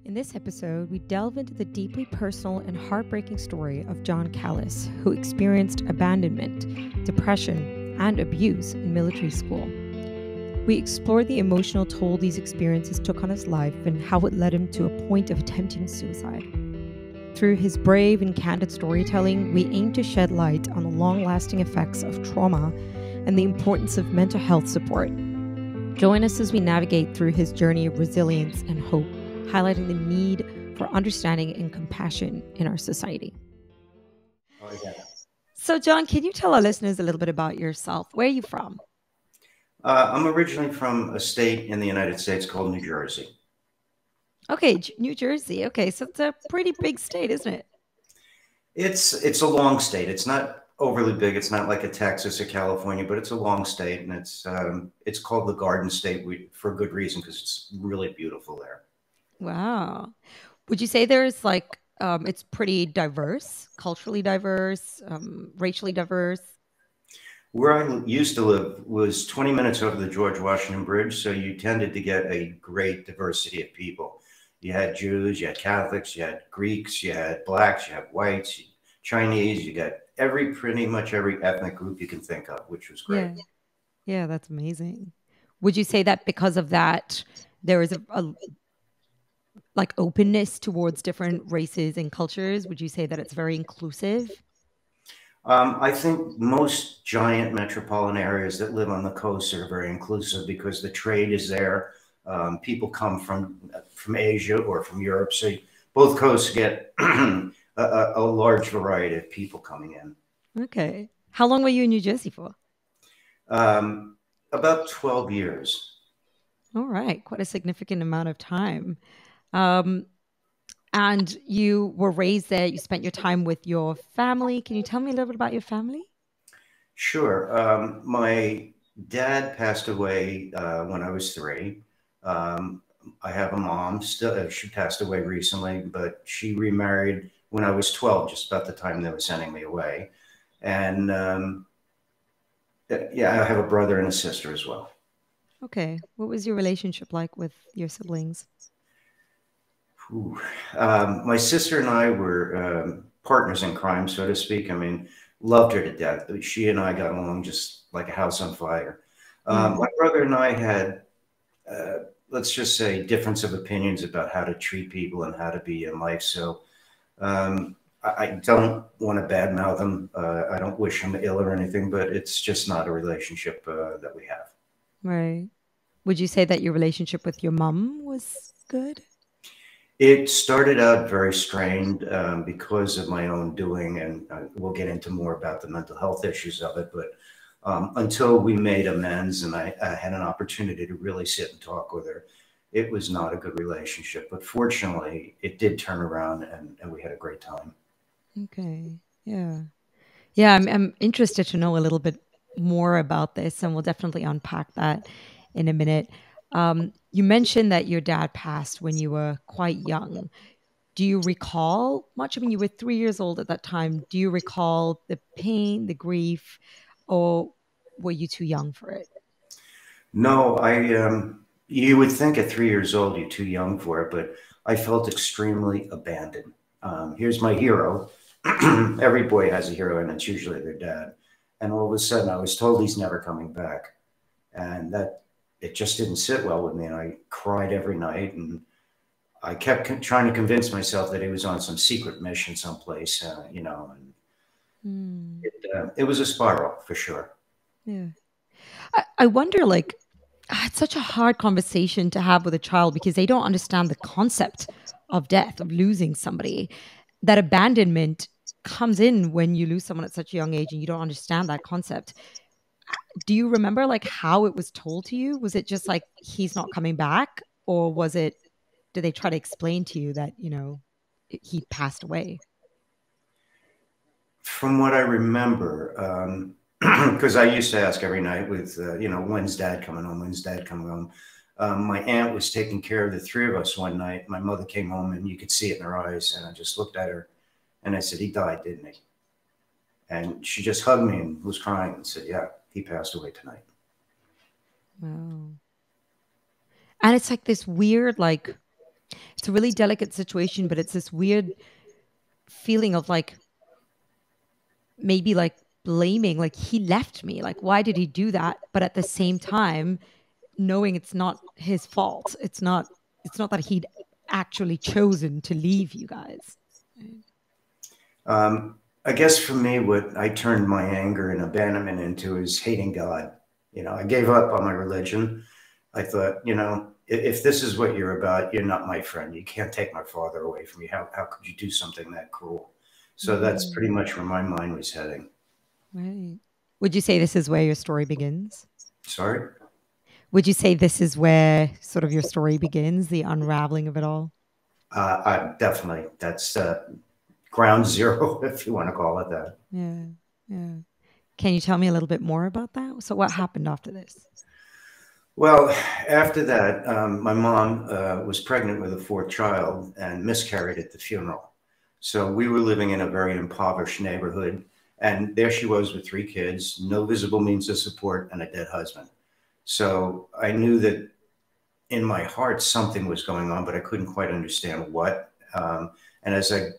In this episode, we delve into the deeply personal and heartbreaking story of John Callis, who experienced abandonment, depression, and abuse in military school. We explore the emotional toll these experiences took on his life and how it led him to a point of attempting suicide. Through his brave and candid storytelling, we aim to shed light on the long-lasting effects of trauma and the importance of mental health support. Join us as we navigate through his journey of resilience and hope, highlighting the need for understanding and compassion in our society. Oh, yeah. So, John, can you tell our listeners a little bit about yourself? Where are you from? I'm originally from a state in the United States called New Jersey. Okay, New Jersey. Okay, so it's a pretty big state, isn't it? It's a long state. It's not overly big. It's not like a Texas or California, but it's a long state, and it's called the Garden State for good reason because it's really beautiful there. Wow. Would you say there's it's pretty diverse, culturally diverse, racially diverse? Where I used to live was 20 minutes over the George Washington Bridge, so you tended to get a great diversity of people. You had Jews, you had Catholics, you had Greeks, you had blacks, you had whites, Chinese, you got pretty much every ethnic group you can think of, which was great. Yeah, that's amazing. Would you say that because of that, there is a openness towards different races and cultures? Would you say that it's very inclusive? I think most giant metropolitan areas that live on the coast are very inclusive because the trade is there. People come from Asia or from Europe, so both coasts get a large variety of people coming in. Okay. How long were you in New Jersey for? About 12 years. All right. Quite a significant amount of time. And you were raised there. You spent your time with your family. Can you tell me a little bit about your family? Sure. My dad passed away when I was 3. I have a mom still. She passed away recently, but she remarried when I was 12, just about the time they were sending me away. And yeah, I have a brother and a sister as well. Okay. What was your relationship like with your siblings? My sister and I were partners in crime, so to speak. I mean, loved her to death. She and I got along just like a house on fire. My brother and I had, let's just say, difference of opinions about how to treat people and how to be in life. So I don't want to badmouth him. I don't wish him ill or anything, but it's just not a relationship that we have. Right. Would you say that your relationship with your mom was good? It started out very strained because of my own doing, and we'll get into more about the mental health issues of it. But until we made amends and I had an opportunity to really sit and talk with her, it was not a good relationship. But fortunately, it did turn around, and we had a great time. Okay. Yeah. Yeah, I'm interested to know a little bit more about this, and we'll definitely unpack that in a minute. You mentioned that your dad passed when you were quite young. Do you recall much? I mean, you were 3 years old at that time. Do you recall the pain, the grief, or were you too young for it? No, you would think at 3 years old you're too young for it, but I felt extremely abandoned. Here's my hero. Every boy has a hero, and it's usually their dad. And all of a sudden, I was told he's never coming back, and that it just didn't sit well with me. And I cried every night, and I kept trying to convince myself that he was on some secret mission someplace, and it was a spiral for sure. Yeah. I wonder, it's such a hard conversation to have with a child because they don't understand the concept of death, of losing somebody. That abandonment comes in when you lose someone at such a young age and you don't understand that concept. Do you remember how it was told to you? Was it just he's not coming back, or did they try to explain to you that, he passed away? From what I remember, because I used to ask every night with, when's dad coming home? When's dad coming home? My aunt was taking care of the 3 of us one night. My mother came home, and you could see it in her eyes. And I just looked at her, and I said, he died, didn't he? And she just hugged me and was crying and said, yeah, he passed away tonight. Wow. And it's this weird, It's a really delicate situation, but it's this weird feeling of like, maybe like blaming, like he left me. Like, why did he do that? But at the same time, knowing it's not his fault. It's not that he'd actually chosen to leave you guys. I guess for me, what I turned my anger and abandonment into is hating God. I gave up on my religion. I thought, if this is what you're about, you're not my friend. You can't take my father away from me. How could you do something that cruel? So that's pretty much where my mind was heading. Right. Would you say this is where your story begins? Sorry? Would you say this is where sort of your story begins, the unraveling of it all? Definitely. That's ground zero, if you want to call it that. Yeah. Yeah. Can you tell me a little bit more about that? So what happened after this? Well, after that, my mom was pregnant with a fourth child and miscarried at the funeral. So we were living in a very impoverished neighborhood. And there she was with 3 kids, no visible means of support, and a dead husband. So I knew that in my heart something was going on, but I couldn't quite understand what. And as I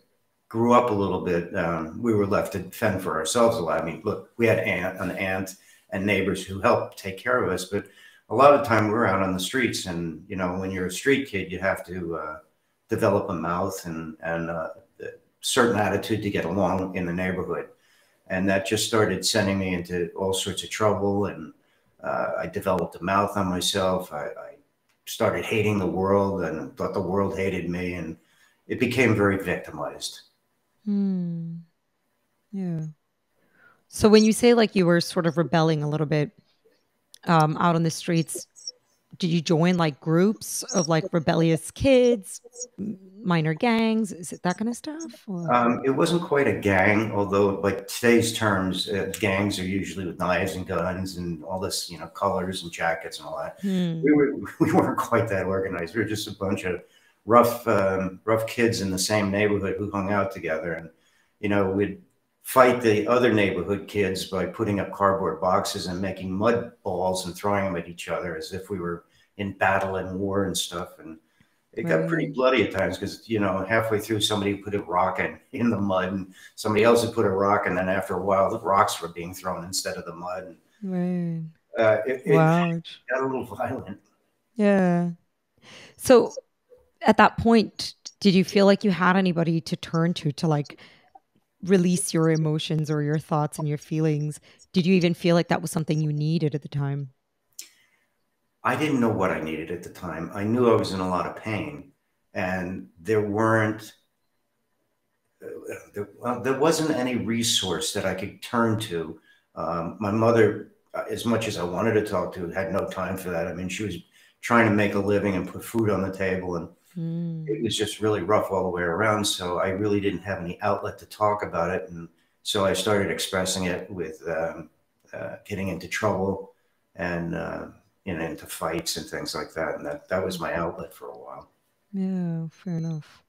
grew up a little bit, we were left to fend for ourselves a lot. I mean, look, we had an aunt and neighbors who helped take care of us, but a lot of the time we were out on the streets. And, when you're a street kid, you have to develop a mouth and a certain attitude to get along in the neighborhood. And that just started sending me into all sorts of trouble. And I developed a mouth on myself. I started hating the world and thought the world hated me. And it became very victimized. Yeah. So when you say like you were sort of rebelling a little bit out on the streets, did you join like groups of like rebellious kids, minor gangs? Is it that kind of stuff? It wasn't quite a gang, although like today's terms, gangs are usually with knives and guns and all this, colors and jackets and all that. We weren't quite that organized. We were just a bunch of rough kids in the same neighborhood who hung out together. And, we'd fight the other neighborhood kids by putting up cardboard boxes and making mud balls and throwing them at each other as if we were in battle and war and stuff. And it got pretty bloody at times because, halfway through somebody put a rock in the mud and somebody else had put a rock. And then after a while, the rocks were being thrown instead of the mud. And, it got a little violent. Yeah. So at that point, did you feel like you had anybody to turn to like release your emotions or your thoughts and your feelings? Did you even feel like that was something you needed at the time? I didn't know what I needed at the time. I knew I was in a lot of pain, and there wasn't any resource that I could turn to. My mother, as much as I wanted to talk to, had no time for that. I mean, she was trying to make a living and put food on the table, and it was just really rough all the way around. So I really didn't have any outlet to talk about it. And so I started expressing it with getting into trouble and into fights and things like that. And that was my outlet for a while. Yeah, fair enough.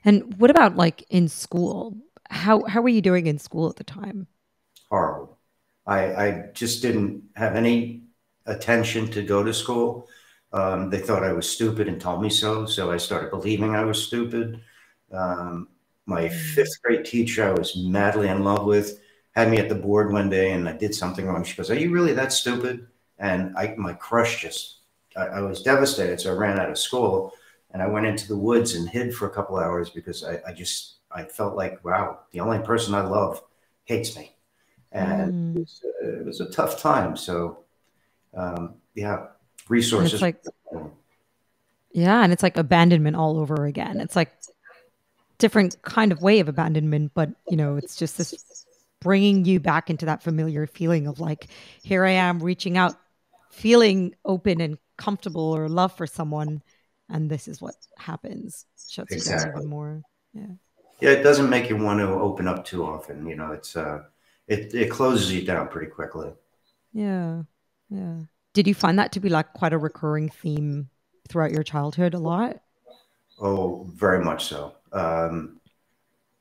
And what about like in school? How were you doing in school at the time? Horrible. I just didn't have any attention to go to school. They thought I was stupid and told me so. So I started believing I was stupid. My 5th grade teacher I was madly in love with had me at the board one day and I did something wrong. She goes, "Are you really that stupid?" And my crush I was devastated. So I ran out of school and I went into the woods and hid for a couple hours because I felt like, wow, the only person I love hates me. And it was a tough time. So, resources. And it's like abandonment all over again. It's like different kind of way of abandonment, but it's just this bringing you back into that familiar feeling of like, here I am reaching out, feeling open and comfortable or love for someone, and this is what happens. Shuts you down even more. Yeah, it doesn't make you want to open up too often. It's it closes you down pretty quickly. Yeah. Did you find that to be like quite a recurring theme throughout your childhood a lot? Oh, very much so.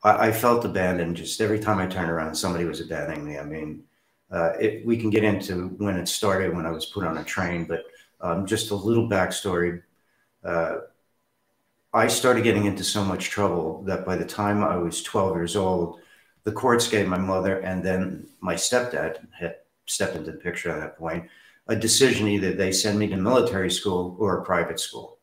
I felt abandoned just every time I turned around, somebody was abandoning me. I mean, we can get into when it started, when I was put on a train, but just a little backstory. I started getting into so much trouble that by the time I was 12 years old, the courts gave my mother and then my stepdad had stepped into the picture at that point, a decision either they send me to military school or a private school.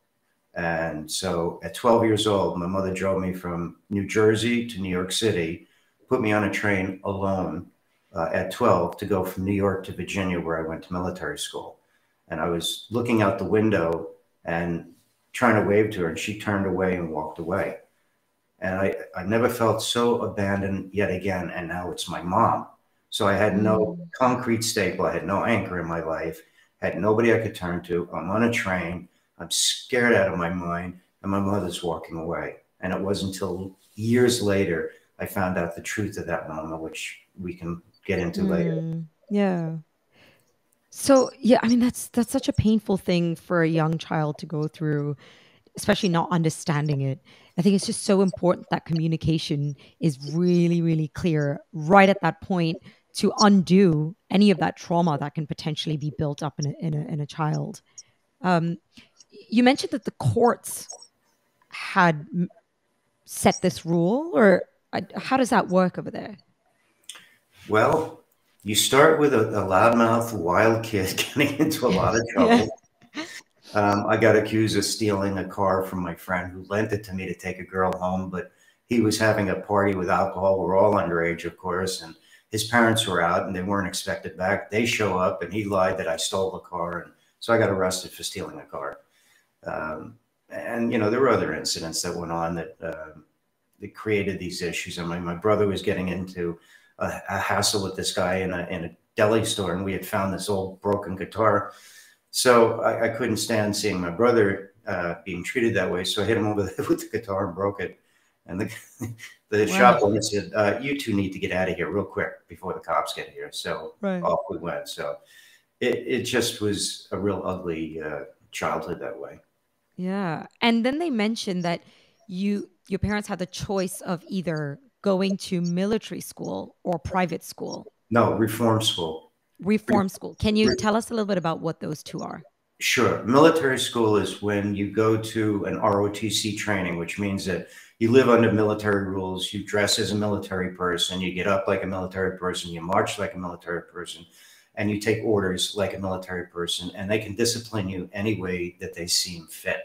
And so at 12 years old, my mother drove me from New Jersey to New York City, put me on a train alone at 12 to go from New York to Virginia, where I went to military school. And I was looking out the window and trying to wave to her, and she turned away and walked away. And I never felt so abandoned yet again. And now it's my mom. So I had no concrete staple. I had no anchor in my life, had nobody I could turn to. I'm on a train. I'm scared out of my mind. And my mother's walking away. And it wasn't until years later I found out the truth of that moment, which we can get into later. Yeah. So, yeah, I mean, that's such a painful thing for a young child to go through, especially not understanding it. I think it's just so important that communication is really, really clear right at that point to undo any of that trauma that can potentially be built up in a child. You mentioned that the courts had set this rule, or how does that work over there? Well, you start with a loudmouth, wild kid getting into a lot of trouble. Yeah. I got accused of stealing a car from my friend who lent it to me to take a girl home, but he was having a party with alcohol. We're all underage, of course, and his parents were out and they weren't expected back. They show up and he lied that I stole the car. And so I got arrested for stealing a car. And, you know, there were other incidents that went on that created these issues. I mean, my brother was getting into a hassle with this guy in a deli store, and we had found this old broken guitar. So I couldn't stand seeing my brother being treated that way. So I hit him over the head with the guitar and broke it. And the shop owner said, you two need to get out of here real quick before the cops get here. So off we went. So it just was a real ugly childhood that way. Yeah. And then they mentioned that your parents had the choice of either going to military school or private school. No, reform school. Reform school. Can you tell us a little bit about what those two are? Sure. Military school is when you go to an ROTC training, which means that you live under military rules, you dress as a military person, you get up like a military person, you march like a military person, and you take orders like a military person, and they can discipline you any way that they seem fit.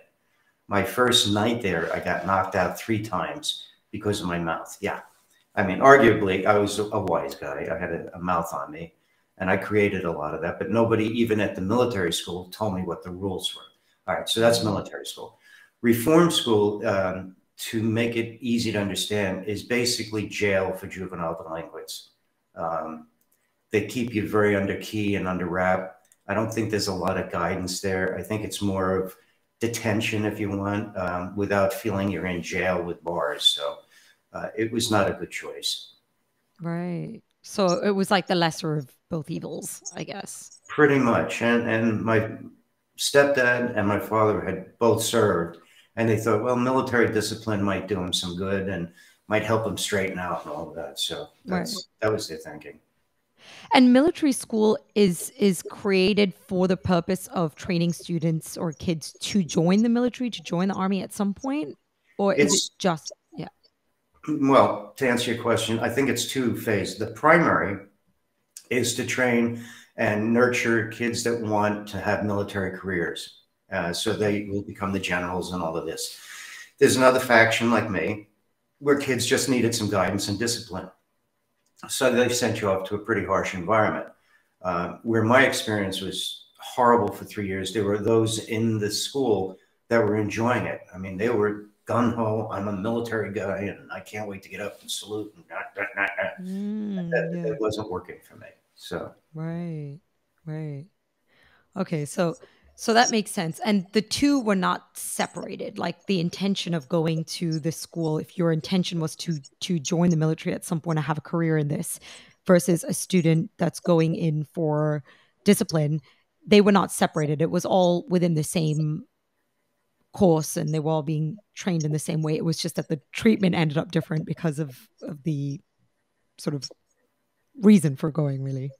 My first night there, I got knocked out 3 times because of my mouth. Yeah. I mean, arguably, I was a wise guy. I had a mouth on me, and I created a lot of that. But nobody, even at the military school, told me what the rules were. All right, so that's military school. Reform school, to make it easy to understand, is basically jail for juvenile delinquents. They keep you very under key and under wrap. I don't think there's a lot of guidance there. I think it's more of detention, if you want, without feeling you're in jail with bars. So it was not a good choice. Right. So it was like the lesser of both evils, I guess. Pretty much. And my stepdad and my father had both served, and they thought, well, military discipline might do him some good and might help him straighten out and all of that. So that was their thinking. And military school is created for the purpose of training students or kids to join the military, to join the army at some point? Or is it just, yeah? Well, to answer your question, I think it's 2 phases. The primary is to train and nurture kids that want to have military careers. So they will become the generals and all of this. There's another faction like me where kids just needed some guidance and discipline. So they sent you off to a pretty harsh environment. Where my experience was horrible for 3 years, there were those in the school that were enjoying it. I mean, they were gung-ho, I'm a military guy, and I can't wait to get up and salute. And that wasn't working for me. So Right. Okay, so that makes sense. And the two were not separated. Like the intention of going to the school, if your intention was to join the military at some point and have a career in this, versus a student that's going in for discipline, they were not separated. It was all within the same course, and they were all being trained in the same way. It was just that the treatment ended up different because of the sort of reason for going, really.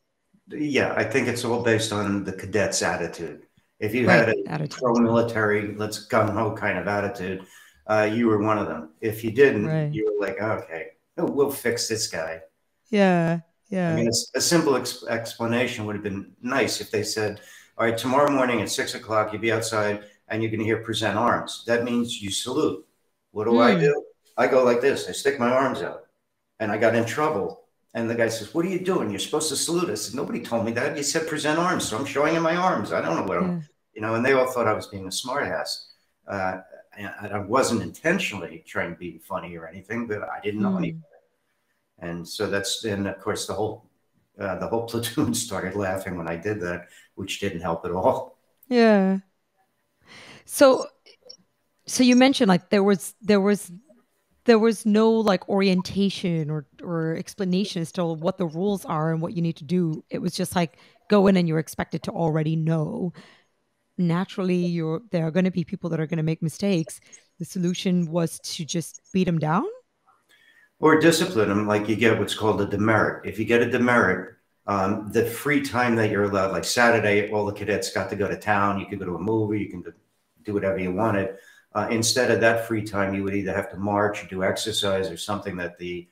Yeah, I think it's all based on the cadet's attitude. If you had a pro-military, let's gung-ho kind of attitude, you were one of them. If you didn't, Right. you were like, okay, we'll fix this guy. Yeah. I Yeah. mean, a simple explanation would have been nice if they said, all right, tomorrow morning at 6 o'clock, you'll be outside and you're going to hear present arms. That means you salute. What do I do? I go like this. I stick my arms out. And I got in trouble. And the guy says, what are you doing? You're supposed to salute. I said, nobody told me that. You said present arms. So I'm showing him my arms. I don't know what I'm, and they all thought I was being a smartass. And I wasn't intentionally trying to be funny or anything, but I didn't know anything. And so then of course the whole platoon started laughing when I did that, which didn't help at all. Yeah. So you mentioned like there was no like orientation or explanation as to what the rules are and what you need to do. It was just like go in and you're expected to already know. Naturally, there are going to be people that are going to make mistakes. The solution was to just beat them down? Or discipline them, like you get what's called a demerit. If you get a demerit, the free time that you're allowed, like Saturday, all the cadets got to go to town. You could go to a movie. You can do whatever you wanted. Instead of that free time, you would either have to march or do exercise or something that the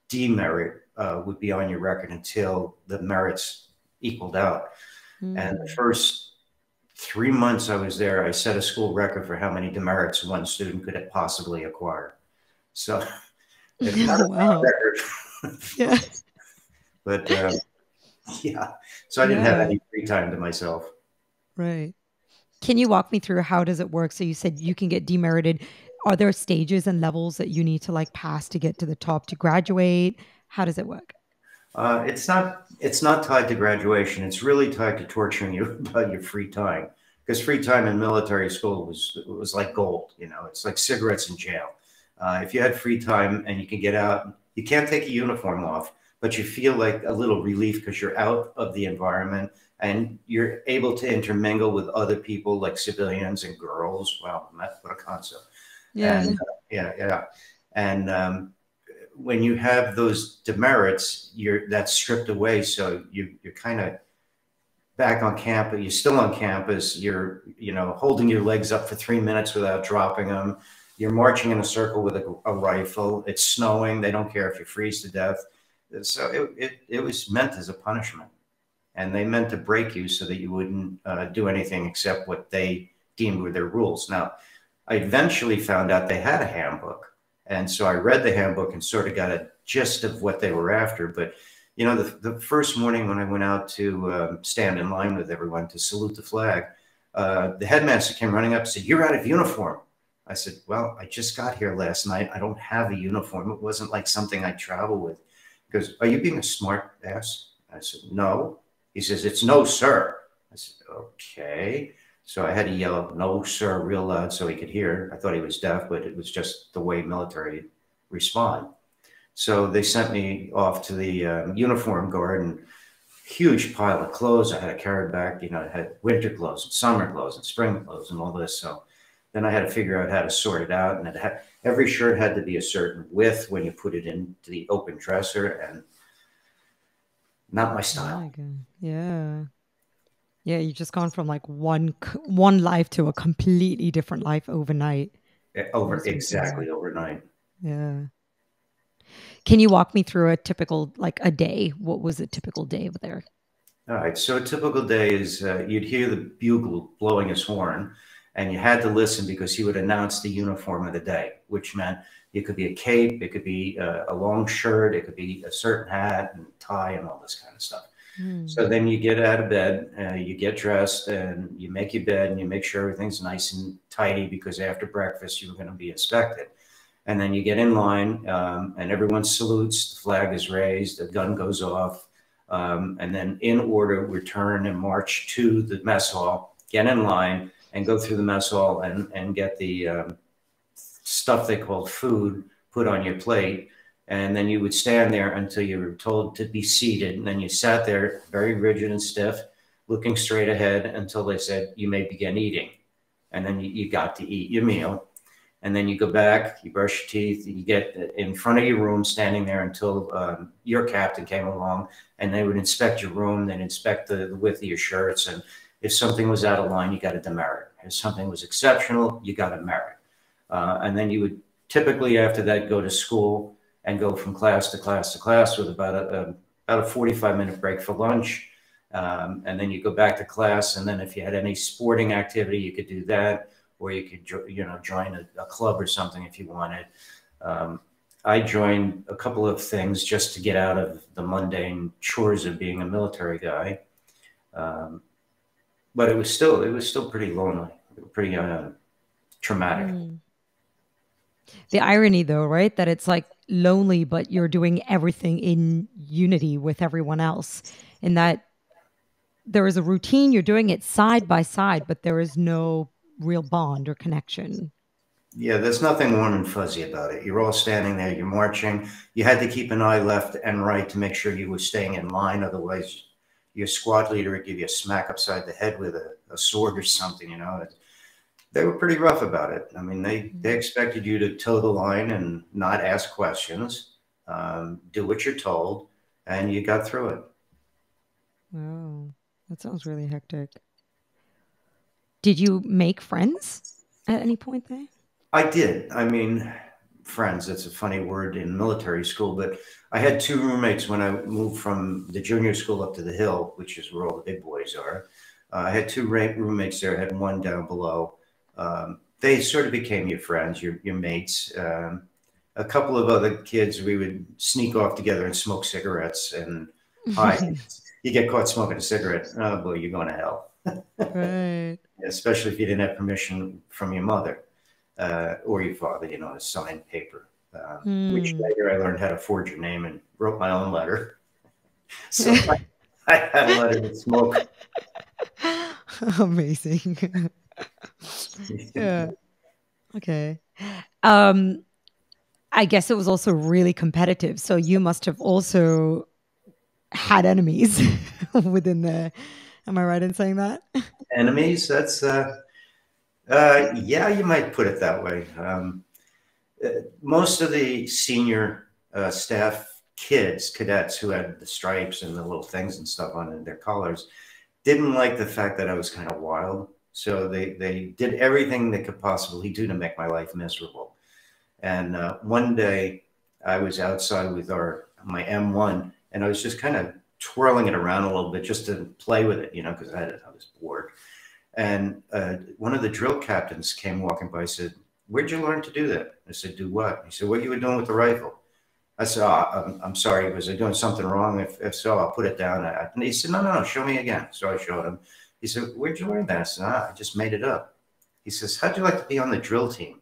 demerit would be on your record until the merits equaled out. And the first 3 months I was there, I set a school record for how many demerits one student could possibly acquire. So it's not a record. Yeah. But yeah, so I didn't have any free time to myself. Right. Can you walk me through how does it work? So you said you can get demerited. Are there stages and levels that you need to like pass to get to the top to graduate? How does it work? It's not tied to graduation. It's really tied to torturing you about your free time, because free time in military school was like gold. It's like cigarettes in jail. If you had free time and you can get out, you can't take a uniform off, but you feel like a little relief because you're out of the environment and you're able to intermingle with other people like civilians and girls. Wow, what a concept. Yeah. And, And when you have those demerits, that's stripped away. So you're kind of back on campus. You're still on campus. You're, holding your legs up for 3 minutes without dropping them. You're marching in a circle with a rifle. It's snowing. They don't care if you freeze to death. So it was meant as a punishment. And they meant to break you so that you wouldn't do anything except what they deemed were their rules. Now, I eventually found out they had a handbook. And so I read the handbook and sort of got a gist of what they were after. But, the first morning when I went out to stand in line with everyone to salute the flag, the headmaster came running up and said, "You're out of uniform." I said, "Well, I just got here last night. I don't have a uniform. It wasn't like something I travel with." He goes, "Are you being a smart ass?" I said, "No." He says, "It's no, sir." I said, "Okay." So I had to yell, "No, sir," real loud so he could hear. I thought he was deaf, but it was just the way military respond. So they sent me off to the uniform guard, and huge pile of clothes I had to carry back. I had winter clothes and summer clothes and spring clothes and all this. So then I had to figure out how to sort it out. And every shirt had to be a certain width when you put it into the open dresser, and not my style. Oh my God. Yeah. Yeah, you've just gone from like one life to a completely different life overnight. Exactly, overnight. Yeah. Can you walk me through a typical, like a day? What was a typical day over there? All right. So a typical day is you'd hear the bugle blowing his horn, and you had to listen because he would announce the uniform of the day, which meant it could be a cape, it could be a long shirt, it could be a certain hat and tie and all this kind of stuff. So then you get out of bed, you get dressed, and you make your bed, and you make sure everything's nice and tidy because after breakfast you were going to be inspected. And then you get in line, and everyone salutes. The flag is raised, the gun goes off, and then in order return and march to the mess hall, get in line, and go through the mess hall and get the stuff they called food put on your plate. And then you would stand there until you were told to be seated. And then you sat there very rigid and stiff, looking straight ahead until they said, "You may begin eating." And then you got to eat your meal. And then you go back, you brush your teeth, you get in front of your room, standing there until your captain came along, and they would inspect your room, they'd inspect the width of your shirts. And if something was out of line, you got a demerit. If something was exceptional, you got a merit. And then you would typically after that go to school and go from class to class to class with about a 45-minute break for lunch. And then you go back to class. And then if you had any sporting activity, you could do that, or you could, join a club or something if you wanted. I joined a couple of things just to get out of the mundane chores of being a military guy. But it was still pretty lonely, pretty traumatic. The irony, though, right? That it's like lonely, but you're doing everything in unity with everyone else. And that there is a routine, you're doing it side by side, but there is no real bond or connection. Yeah, there's nothing warm and fuzzy about it. You're all standing there, you're marching. You had to keep an eye left and right to make sure you were staying in line. Otherwise, your squad leader would give you a smack upside the head with a sword or something, They were pretty rough about it. I mean, they expected you to toe the line and not ask questions, do what you're told, and you got through it. Wow, that sounds really hectic. Did you make friends at any point there? I did. I mean, friends, that's a funny word in military school, but I had 2 roommates when I moved from the junior school up to the Hill, which is where all the big boys are. I had 2 roommates there. I had one down below. They sort of became your friends, your mates. A couple of other kids, we would sneak off together and smoke cigarettes and hide. You get caught smoking a cigarette, oh boy, you're going to hell. Right. Especially if you didn't have permission from your mother or your father, a signed paper. Which later I learned how to forge your name and wrote my own letter. So I had a letter to smoke. Amazing. Yeah. Okay. I guess it was also really competitive. So you must have also had enemies within the. Am I right in saying that? Enemies? That's yeah, you might put it that way. Most of the senior staff cadets who had the stripes and the little things and stuff on their collars didn't like the fact that I was kind of wild. So they did everything they could possibly do to make my life miserable. And one day I was outside with my M1, and I was just kind of twirling it around a little bit just to play with it, because I was bored. And one of the drill captains came walking by and said, "Where'd you learn to do that?" I said, "Do what?" He said, "What you were doing with the rifle." I said, I'm sorry, was I doing something wrong? If so, I'll put it down. And he said, no, show me again. So I showed him. He said, "Where'd you learn that?" I said, "I just made it up." He says, "How'd you like to be on the drill team?"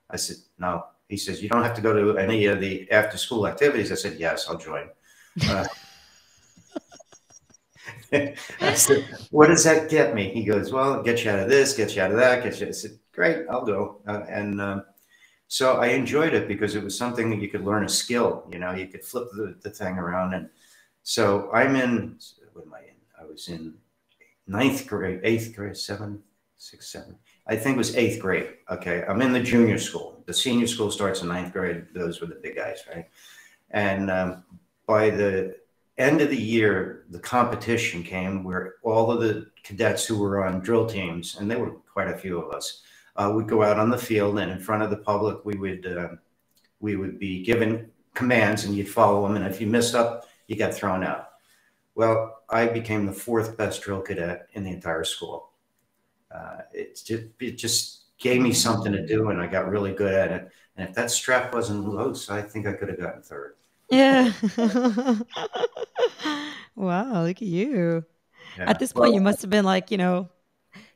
I said, "No." He says, "You don't have to go to any of the after school activities." I said, "Yes, I'll join." I said, "What does that get me?" He goes, "Well, it gets you out of this, gets you out of that, gets you." I said, "Great, I'll go." So I enjoyed it because it was something that you could learn a skill. You could flip the thing around. And so what am I in? I was in 9th grade, 8th grade, 7, 6, 7. I think it was 8th grade. Okay. I'm in the junior school. The senior school starts in 9th grade. Those were the big guys, right? And by the end of the year, the competition came where all of the cadets who were on drill teams, and there were quite a few of us, would go out on the field, and in front of the public, we would be given commands, and you'd follow them. And if you messed up, you got thrown out. Well, I became the 4th best drill cadet in the entire school. It just gave me something to do, and I got really good at it. And if that strap wasn't loose, I think I could have gotten 3rd. Yeah. Wow, look at you. Yeah. At this point, you must have been like,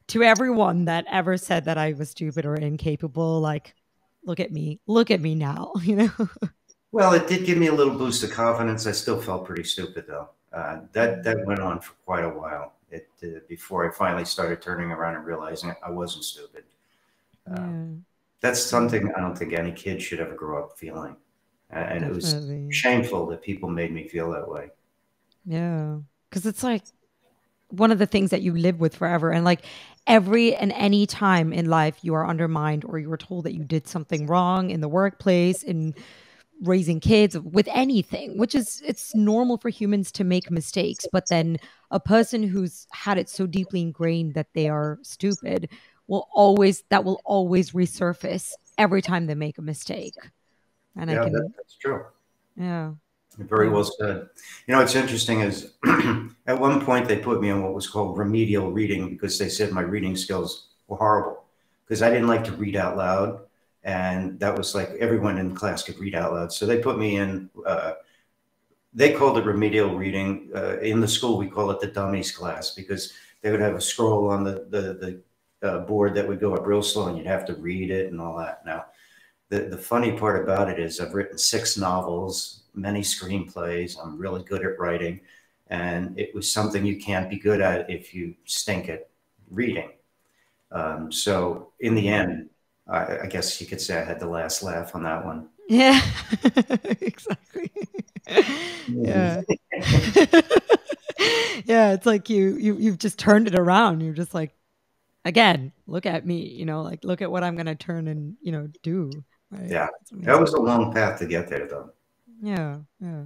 to everyone that ever said that I was stupid or incapable, like, look at me now, Well, it did give me a little boost of confidence. I still felt pretty stupid, though. That went on for quite a while before I finally started turning around and realizing I wasn't stupid. That's something I don't think any kid should ever grow up feeling. And Definitely. It was shameful that people made me feel that way. Yeah, because it's like one of the things that you live with forever. And like every and any time in life you are undermined or you were told that you did something wrong in the workplace, in raising kids, with anything, which is, it's normal for humans to make mistakes. But then a person who's had it so deeply ingrained that they are stupid will always resurface every time they make a mistake. And Yeah, I can, that's true. yeah. Very well said. You know, what's interesting is at one point they put me on what was called remedial reading because they said my reading skills were horrible because I didn't like to read out loud. And that was like everyone in class could read out loud. So they put me in, they called it remedial reading. In the school, we call it the dummies class because they would have a scroll on the board that would go up real slow and you'd have to read it and all that. Now, the funny part about it is I've written 6 novels, many screenplays. I'm really good at writing. And it was something you can't be good at if you stink at reading. So in the end, I guess you could say I had the last laugh on that one. Yeah, exactly. Yeah. Yeah, it's like you've just turned it around. You're just like, again, look at me, you know, like look at what I'm going to turn and, you know, do. Right? Yeah, that was a long path to get there, though. Yeah, yeah.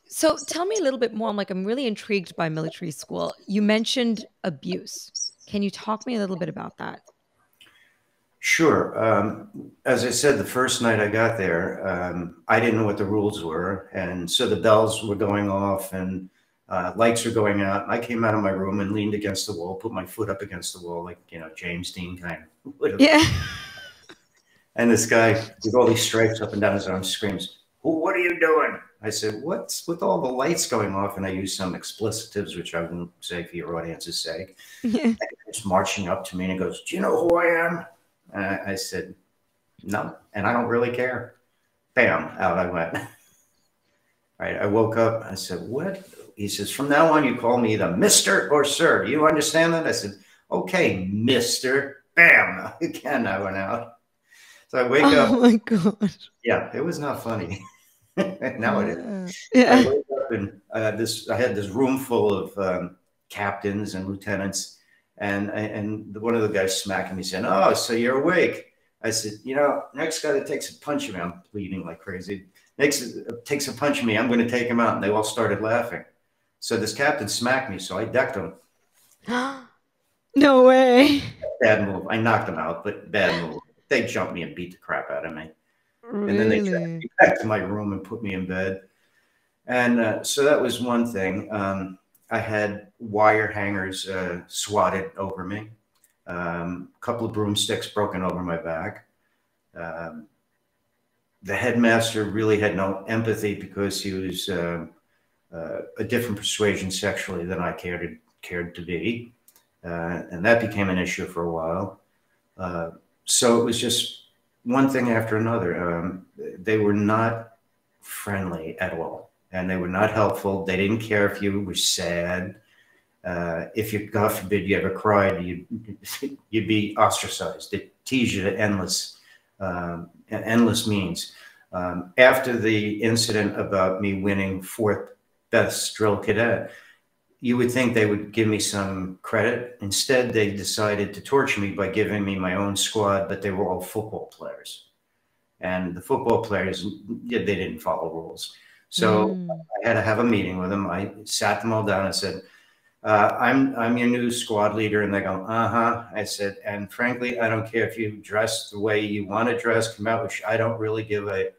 So tell me a little bit more. I'm really intrigued by military school. You mentioned abuse. Can you talk me a little bit about that? Sure. As I said, the first night I got there, I didn't know what the rules were. And so the bells were going off and lights were going out. And I came out of my room and leaned against the wall, put my foot up against the wall, like, you know, James Dean kind of. Yeah. And this guy with all these stripes up and down his arms screams, "What are you doing?" I said, "What's with all the lights going off?" And I used some explicitives, which I wouldn't say for your audience's sake. Yeah. And he was marching up to me and he goes, "Do you know who I am?" I said, "No, and I don't really care." Bam, out I went. All right, I woke up. I said, "What?" He says, "From now on, you call me either Mr. or Sir. Do you understand that?" I said, "Okay, Mr." Bam, again, I went out. So I wake up. Oh my gosh. Yeah, it was not funny. Now it is. Yeah. I wake up and I had this room full of captains and lieutenants. And one of the guys smacking me saying, "Oh, so you're awake." I said, "You know, next guy that takes a punch at me," I'm bleeding like crazy, takes a punch at me, I'm going to take him out. And they all started laughing. So this captain smacked me. So I decked him. No way. Bad move. I knocked him out, but bad move. They jumped me and beat the crap out of me. Really? And then they took me back to my room and put me in bed. And so that was one thing. I had wire hangers swatted over me, a couple of broomsticks broken over my back. The headmaster really had no empathy because he was a different persuasion sexually than I cared to be. And that became an issue for a while. So it was just one thing after another. They were not friendly at all. And they were not helpful. They didn't care if you were sad. If you, God forbid, you ever cried, you'd be ostracized. They tease you to endless means. After the incident about me winning 4th best drill cadet, you would think they would give me some credit. Instead, they decided to torture me by giving me my own squad, but they were all football players. And the football players, they didn't follow rules. So I had to have a meeting with them. I sat them all down and said, I'm your new squad leader. And they go, uh-huh. I said, and frankly, I don't care if you dress the way you want to dress, come out, which I don't really give a,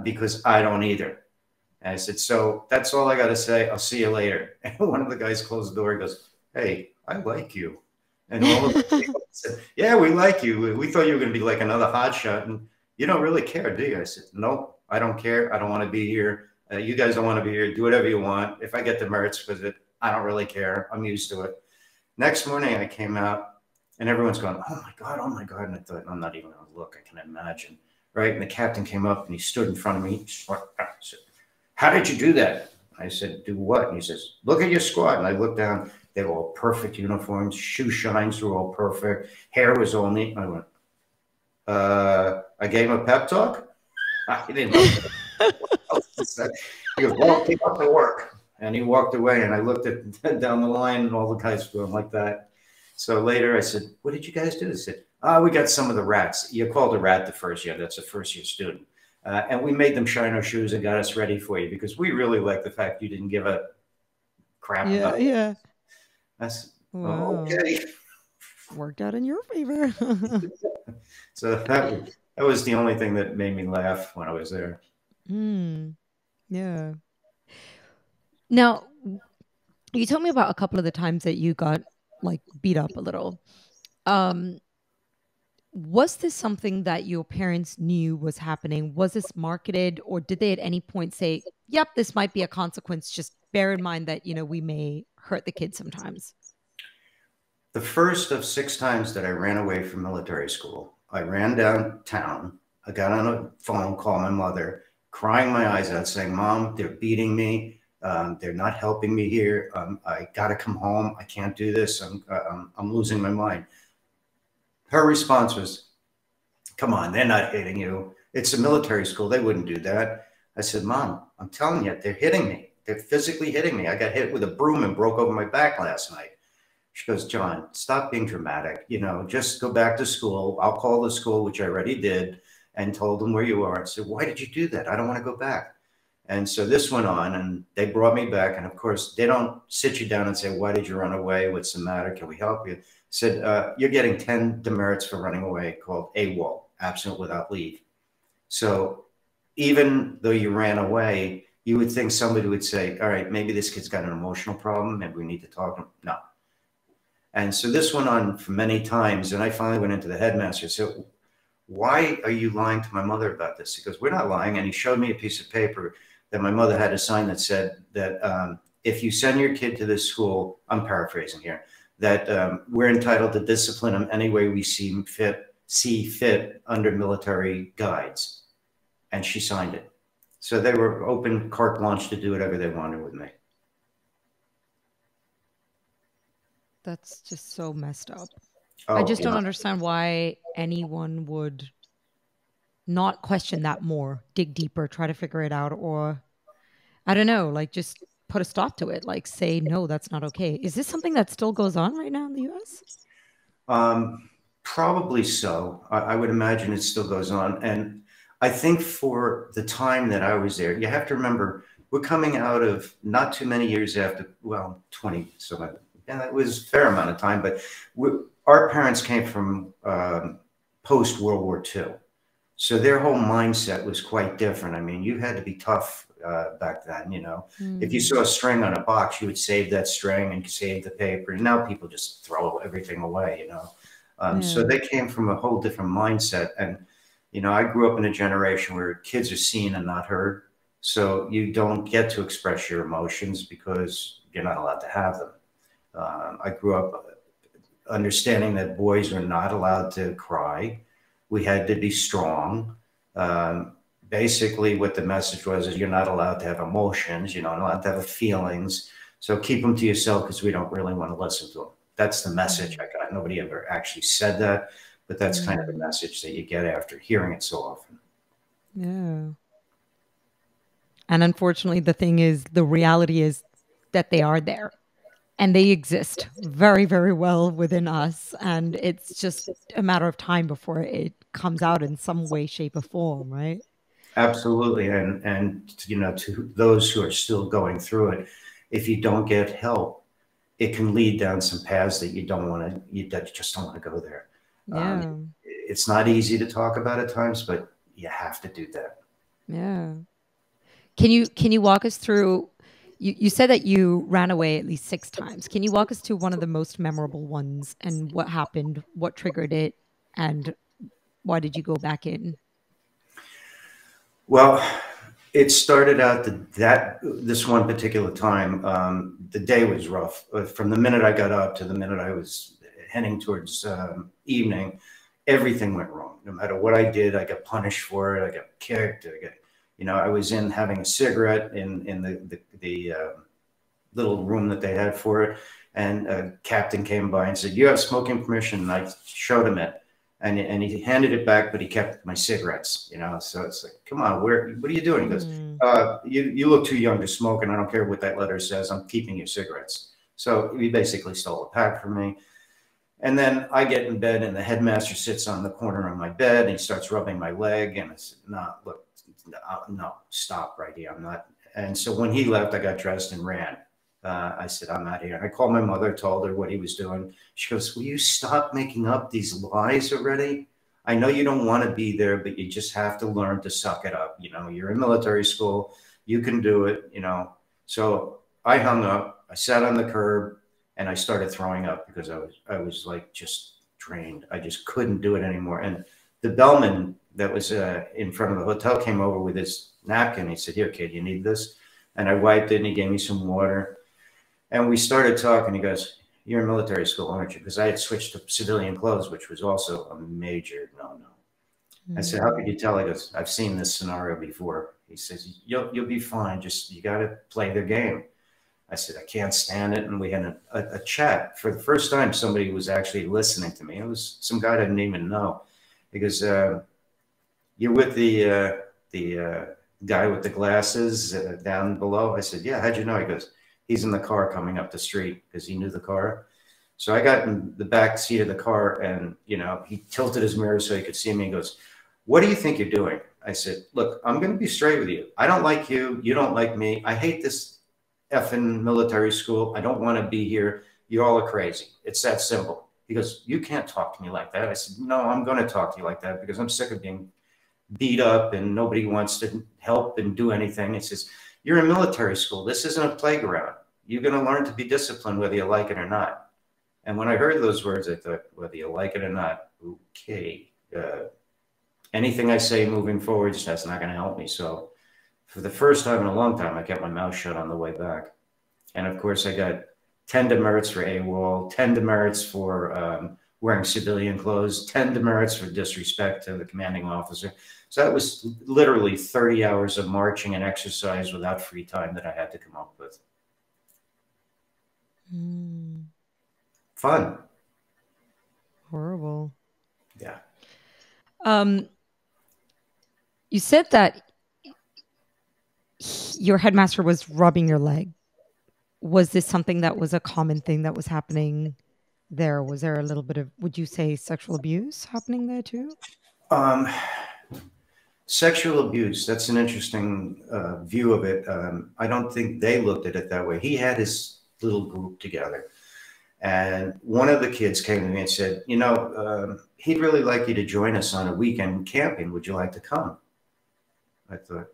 because I don't either. And I said, so that's all I got to say. I'll see you later. And one of the guys closed the door. He goes, "Hey, I like you." And all of the people said, "Yeah, we like you. We thought you were going to be like another hotshot. And you don't really care, do you?" I said, "No, I don't care. I don't want to be here. You guys don't want to be here. Do whatever you want. If I get the merits with it, I don't really care. I'm used to it." Next morning, I came out and everyone's going, "Oh my God, oh my God." And I thought, I'm not even going to look. I can imagine. Right. And the captain came up and he stood in front of me. He said, "How did you do that?" I said, "Do what?" And he says, "Look at your squad." And I looked down. They were all perfect uniforms. Shoe shines were all perfect. Hair was all neat. I went, I gave him a pep talk. I didn't know what else to say. He goes, "Well, keep up the work." And he walked away. And I looked at down the line and all the guys were going like that. So later I said, "What did you guys do?" They said, "We got some of the rats." You called a rat the first year. That's a first year student. And we made them shine our shoes and got us ready for you because we really like the fact you didn't give a crap about it. Yeah. That's wow. Okay. Worked out in your favor. So that was the only thing that made me laugh when I was there. Yeah. Now, you told me about a couple of the times that you got like beat up a little. Was this something that your parents knew was happening? Was this marketed, or did they at any point say, yep, this might be a consequence? Just bear in mind that, we may hurt the kids sometimes. The first of 6 times that I ran away from military school, I ran downtown. I got on a phone, called my mother, crying my eyes out, saying, Mom, they're beating me. They're not helping me here. I got to come home. I can't do this. I'm losing my mind. Her response was, come on, they're not hitting you. It's a military school. They wouldn't do that. I said, Mom, I'm telling you, they're hitting me. They're physically hitting me. I got hit with a broom and broke over my back last night. She goes, John, stop being dramatic. Just go back to school. I'll call the school, which I already did, and told them where you are. I said, why did you do that? I don't want to go back. And so this went on, and they brought me back. And of course, they don't sit you down and say, why did you run away? What's the matter? Can we help you? I said, you're getting 10 demerits for running away, called AWOL, absent without leave. So even though you ran away, you would think somebody would say, all right, maybe this kid's got an emotional problem. Maybe we need to talk to him. No. And so this went on for many times. And I finally went into the headmaster and said, why are you lying to my mother about this? He goes, we're not lying. And he showed me a piece of paper that my mother had to sign that said that if you send your kid to this school, I'm paraphrasing here, that we're entitled to discipline him any way we see fit under military guides. And she signed it. So they were open carte blanche to do whatever they wanted with me. That's just so messed up. Oh, I just don't understand why anyone would not question that more, dig deeper, try to figure it out, or I don't know, like just put a stop to it, like say, no, that's not okay. Is this something that still goes on right now in the US? Probably so. I would imagine it still goes on. And I think for the time that I was there, you have to remember, we're coming out of not too many years after, 20, so yeah, it was a fair amount of time, but our parents came from post-World War II. So their whole mindset was quite different. I mean, you had to be tough back then, If you saw a string on a box, you would save that string and save the paper. And now people just throw everything away, So they came from a whole different mindset. And, I grew up in a generation where kids are seen and not heard. So you don't get to express your emotions because you're not allowed to have them. I grew up understanding that boys are not allowed to cry. We had to be strong. Basically, what the message was is you're not allowed to have emotions. You're not allowed to have feelings. So keep them to yourself because we don't really want to listen to them. That's the message I got. Nobody ever actually said that, but that's kind of the message that you get after hearing it so often. Yeah. And unfortunately, the reality is that they are there. And they exist very, very well within us. And it's just a matter of time before it comes out in some way, shape, or form, right? Absolutely. And to those who are still going through it, if you don't get help, it can lead down some paths that you just don't want to go there. Yeah. It's not easy to talk about at times, but you have to do that. Yeah. Can you walk us through? You said that you ran away at least 6 times. Can you walk us to one of the most memorable ones and what happened, what triggered it, and why did you go back in? Well, it started out this one particular time, the day was rough. From the minute I got up to the minute I was heading towards evening, everything went wrong. No matter what I did, I got punished for it. I got kicked. I was in having a cigarette in the little room that they had for it. And a captain came by and said, you have smoking permission. And I showed him it. And he handed it back, but he kept my cigarettes, So it's like, come on, what are you doing? He goes, you look too young to smoke, and I don't care what that letter says. I'm keeping your cigarettes. So he basically stole a pack from me. And then I get in bed, and the headmaster sits on the corner of my bed, and he starts rubbing my leg. And I said, no, stop right here. I'm not. And so when he left, I got dressed and ran. I said, I'm out here. I called my mother, told her what he was doing. She goes, will you stop making up these lies already? I know you don't want to be there, but you just have to learn to suck it up. You know, you're in military school. You can do it, you know. So I hung up. I sat on the curb and I started throwing up because I was like just drained. I just couldn't do it anymore. And the bellman that was in front of the hotel came over with his napkin. He said, here, kid, you need this? And I wiped it and he gave me some water. And we started talking. He goes, you're in military school, aren't you? Because I had switched to civilian clothes, which was also a major no-no. I said, how could you tell? He goes, I've seen this scenario before. He says, you'll be fine. Just, you got to play the game. I said, I can't stand it. And we had a chat. For the first time, somebody was actually listening to me. It was some guy I didn't even know. He goes, you're with the guy with the glasses down below? I said, yeah, how'd you know? He goes, he's in the car coming up the street, because he knew the car. So I got in the back seat of the car and, you know, he tilted his mirror so he could see me. He goes, what do you think you're doing? I said, look, I'm going to be straight with you. I don't like you. You don't like me. I hate this effing military school. I don't want to be here. You all are crazy. It's that simple. He goes, you can't talk to me like that. I said, no, I'm going to talk to you like that because I'm sick of being beat up and nobody wants to help and do anything. He says, you're in military school. This isn't a playground. You're going to learn to be disciplined whether you like it or not. And when I heard those words, I thought, whether you like it or not, okay. Anything I say moving forward, that's not going to help me. So for the first time in a long time, I kept my mouth shut on the way back. And of course, I got 10 demerits for AWOL, 10 demerits for wearing civilian clothes, 10 demerits for disrespect to the commanding officer. So that was literally 30 hours of marching and exercise without free time that I had to come up with. Fun. Horrible. Yeah. You said that your headmaster was rubbing your leg. Was this something that was a common thing that was happening there? Was there a little bit of, would you say, sexual abuse happening there too? Sexual abuse, that's an interesting view of it. I don't think they looked at it that way. He had his little group together. And one of the kids came to me and said, you know, he'd really like you to join us on a weekend camping. Would you like to come? I thought,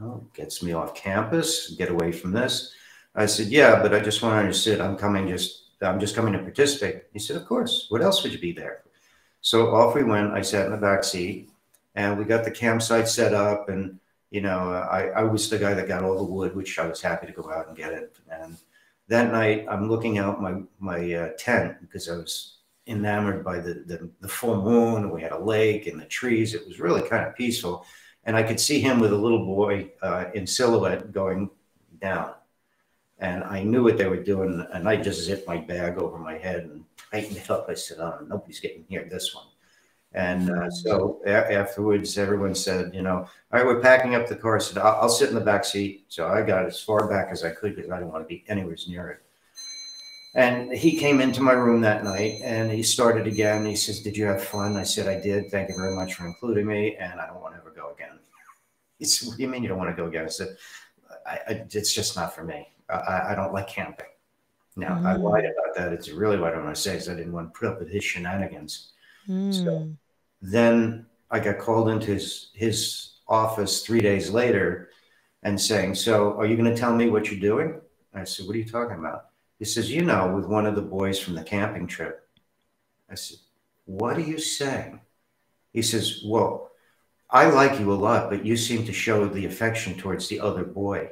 oh, gets me off campus, get away from this. I said, yeah, but I just want to understand. I'm just coming to participate. He said, of course. What else would you be there? So off we went. I sat in the back seat and we got the campsite set up. And, you know, I was the guy that got all the wood, which I was happy to go out and get it. And that night I'm looking out my tent because I was enamored by the full moon. And we had a lake and the trees. It was really kind of peaceful. And I could see him with a little boy in silhouette going down. And I knew what they were doing. And I just zipped my bag over my head and tightened it up. I said, oh, nobody's getting near this one. And so afterwards, everyone said, you know, all right, we're packing up the car. I said, I'll sit in the back seat. So I got as far back as I could because I didn't want to be anywhere near it. And he came into my room that night and he started again. He says, did you have fun? I said, I did. Thank you very much for including me. And I don't want to ever go again. He said, what do you mean you don't want to go again? I said, it's just not for me. I don't like camping. Now, I lied about that. It's really what I want to say is I didn't want to put up with his shenanigans. So then I got called into his office 3 days later and saying, so are you going to tell me what you're doing? I said, what are you talking about? He says, you know, with one of the boys from the camping trip. I said, what are you saying? He says, well, I like you a lot, but you seem to show the affection towards the other boy.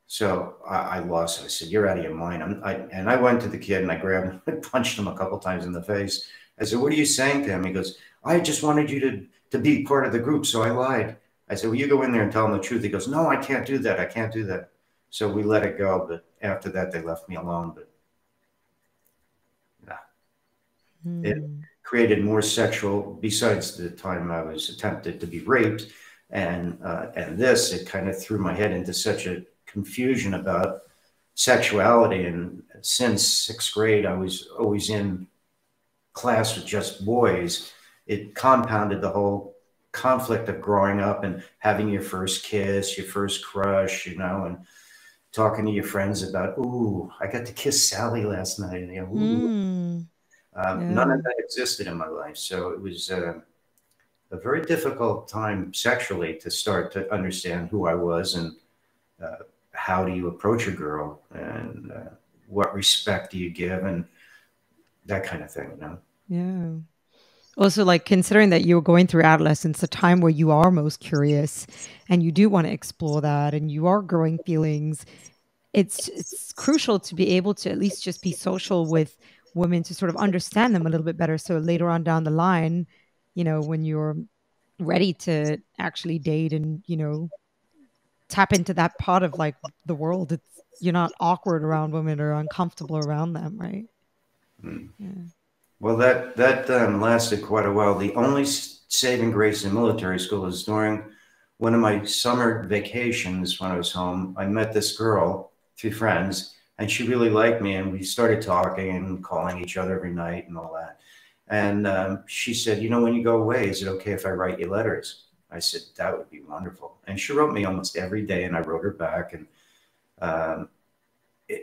So I lost it. I said, you're out of your mind. And I went to the kid and I grabbed him and punched him a couple times in the face. I said, what are you saying to him? He goes, I just wanted you to be part of the group, so I lied. I said, well, you go in there and tell him the truth. He goes, no, I can't do that. I can't do that. So we let it go. But after that, they left me alone. But yeah, it created more sexual, besides the time I was attempted to be raped. And this, it kind of threw my head into such a confusion about sexuality. And since sixth grade, I was always in class with just boys. It compounded the whole conflict of growing up and having your first kiss, your first crush, you know, and talking to your friends about, ooh, I got to kiss Sally last night. And, ooh. None of that existed in my life. So it was a very difficult time sexually to start to understand who I was and how do you approach a girl and what respect do you give and that kind of thing, Yeah. Also, like considering that you're going through adolescence, a time where you are most curious and you do want to explore that and you are growing feelings, it's crucial to be able to at least just be social with women to sort of understand them a little bit better. So later on down the line, when you're ready to actually date and, tap into that part of like the world, you're not awkward around women or uncomfortable around them, right? Yeah. Well, that lasted quite a while. The only saving grace in military school is during one of my summer vacations when I was home, I met this girl through friends, and she really liked me, and we started talking and calling each other every night and all that. And she said, when you go away, is it okay if I write you letters? I said, that would be wonderful. And she wrote me almost every day, and I wrote her back. And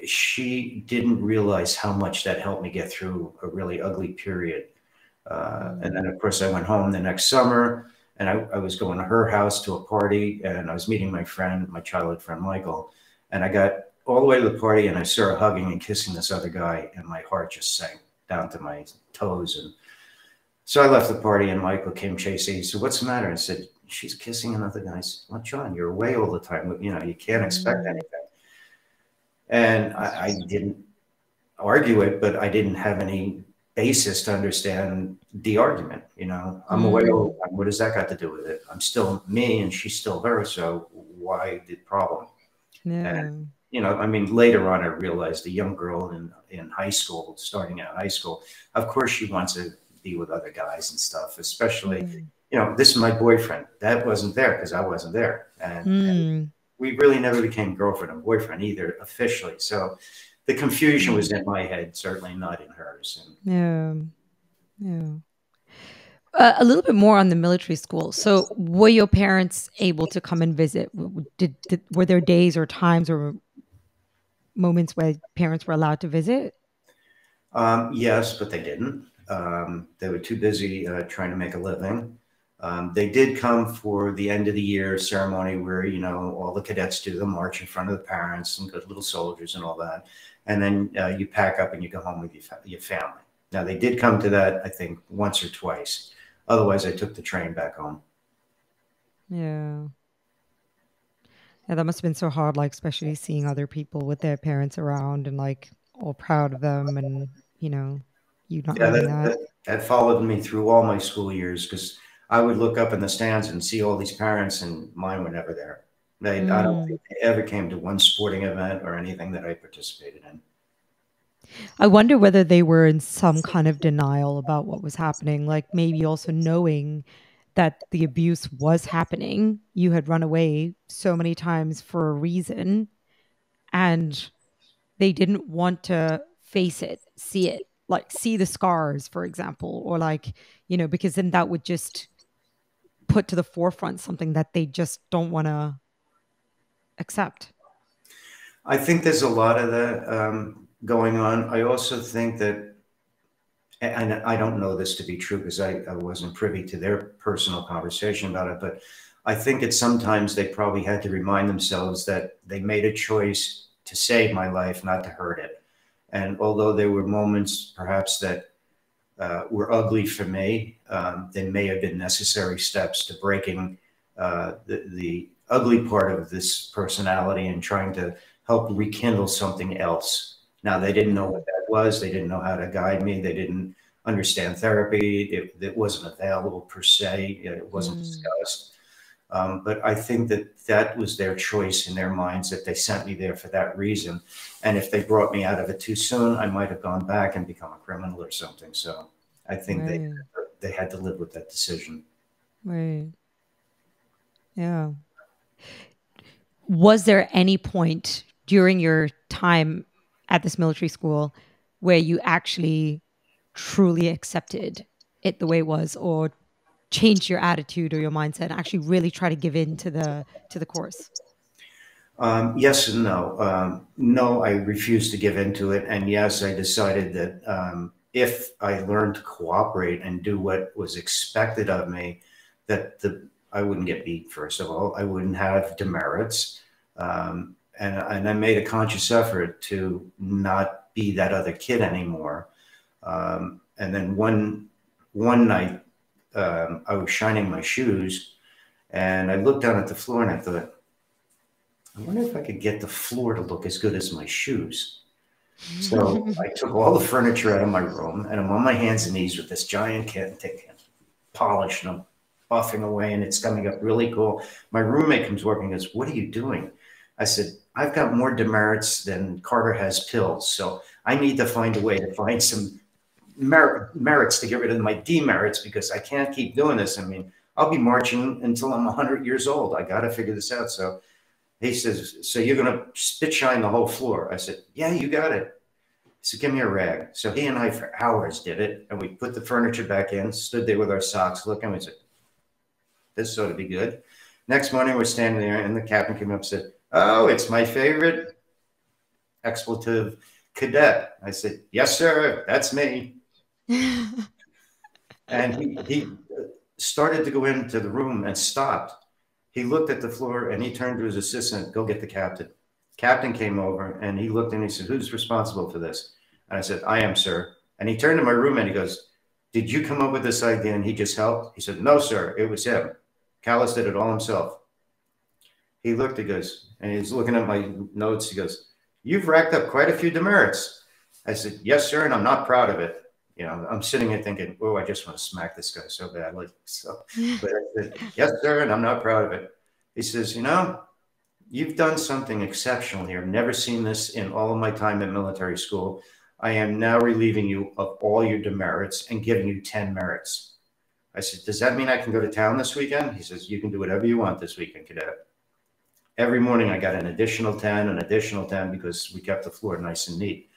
she didn't realize how much that helped me get through a really ugly period. And then, of course, I went home the next summer, and I was going to her house to a party, and I was meeting my childhood friend, Michael. And I got all the way to the party, and I saw her hugging and kissing this other guy, and my heart just sank down to my toes. And so I left the party, and Michael came chasing. He said, "What's the matter?" I said, "She's kissing another guy." I said, "Well, John, you're away all the time. You can't expect anything." And I didn't argue it, but I didn't have any basis to understand the argument. I'm away all the time. What does that got to do with it? I'm still me, and she's still her. So why the problem? Yeah. And, later on, I realized a young girl in high school, starting out high school, of course, she wants to be with other guys and stuff, especially, this is my boyfriend. That wasn't there because I wasn't there. And we really never became girlfriend and boyfriend either officially. So the confusion was in my head, certainly not in hers. Yeah. A little bit more on the military school. So were your parents able to come and visit? Were there days or times or moments where parents were allowed to visit? Yes, but they didn't. They were too busy trying to make a living. They did come for the end of the year ceremony where, all the cadets do the march in front of the parents and good little soldiers and all that. And then you pack up and you go home with your family. Now, they did come to that, I think, once or twice. Otherwise, I took the train back home. Yeah. Yeah, that must have been so hard, like, especially seeing other people with their parents around and, like, all proud of them and, you not knowing that. That followed me through all my school years because I would look up in the stands and see all these parents, and mine were never there. I don't think they ever came to one sporting event or anything that I participated in. I wonder whether they were in some kind of denial about what was happening, like maybe also knowing that the abuse was happening. You had run away so many times for a reason, and they didn't want to face it, see it, like see the scars, for example, or like, because then that would just put to the forefront something that they just don't want to accept. I think there's a lot of that going on. I also think that, and I don't know this to be true because I wasn't privy to their personal conversation about it, but I think that sometimes they probably had to remind themselves that they made a choice to save my life, not to hurt it. And although there were moments perhaps that were ugly for me, they may have been necessary steps to breaking the ugly part of this personality and trying to help rekindle something else. Now, they didn't know what that was. They didn't know how to guide me. They didn't understand therapy. It wasn't available per se. It wasn't discussed. But I think that was their choice in their minds, that they sent me there for that reason. And if they brought me out of it too soon, I might have gone back and become a criminal or something. So I think they had to live with that decision. Right. Yeah. Was there any point during your time at this military school where you actually truly accepted it the way it was, or changed your attitude or your mindset and actually really try to give in to the course? Yes and no. No, I refused to give into it. And yes, I decided that if I learned to cooperate and do what was expected of me, that I wouldn't get beat, first of all. I wouldn't have demerits. And I made a conscious effort to not be that other kid anymore. And then one night, I was shining my shoes, and I looked down at the floor and I thought, I wonder if I could get the floor to look as good as my shoes. So I took all the furniture out of my room, and I'm on my hands and knees with this giant kit, taking polish, and I'm buffing away, and it's coming up really cool. My roommate comes working and goes, "What are you doing?" I said, "I've got more demerits than Carter has pills, so I need to find a way to find some merits to get rid of my demerits, because I can't keep doing this. I mean, I'll be marching until I'm 100 years old. I got to figure this out." So he says, "So you're going to spit shine the whole floor?" I said, "Yeah, you got it." He said, "Give me a rag." So he and I for hours did it, and we put the furniture back in, stood there with our socks looking. We said, "This ought to be good." Next morning, we're standing there, and the captain came up and said, "Oh, it's my favorite expletive, cadet." I said, "Yes, sir, that's me." And he started to go into the room and stopped. He looked at the floor and he turned to his assistant, "Go get the captain." Captain came over and he looked and he said, "Who's responsible for this?" And I said, "I am, sir." And he turned to my roommate and he goes, "Did you come up with this idea and he just helped?" He said, "No, sir, it was him. Callis did it all himself." He looked, he goes, and he's looking at my notes. He goes, "You've racked up quite a few demerits." I said, "Yes, sir, and I'm not proud of it." You know, I'm sitting here thinking, "Oh, I just want to smack this guy so badly." So, but I said, "Yes, sir, and I'm not proud of it." He says, "You know, you've done something exceptional here. I've never seen this in all of my time at military school. I am now relieving you of all your demerits and giving you 10 merits." I said, "Does that mean I can go to town this weekend?" He says, "You can do whatever you want this weekend, cadet." Every morning I got an additional 10, because we kept the floor nice and neat.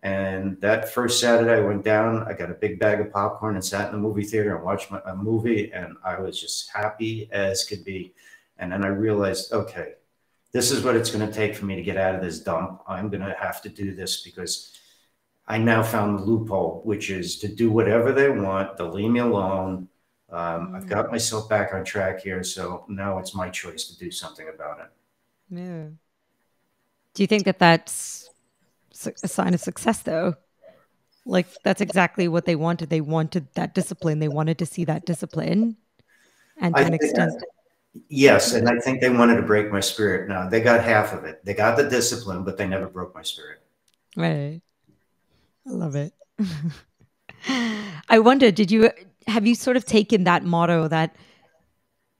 And that first Saturday I went down, I got a big bag of popcorn and sat in the movie theater and watched a movie, and I was just happy as could be. And then I realized, okay, this is what it's going to take for me to get out of this dump. I'm going to have to do this, because I now found the loophole, which is to do whatever they want. They'll leave me alone. I've got myself back on track here. So now it's my choice to do something about it. Yeah. Do you think that that's a sign of success, though? Like, that's exactly what they wanted. They wanted that discipline. They wanted to see that discipline, and to an extent. Yes, and I think they wanted to break my spirit. Now, they got half of it. They got the discipline, but they never broke my spirit. Right. I love it. I wonder, have you sort of taken that motto, that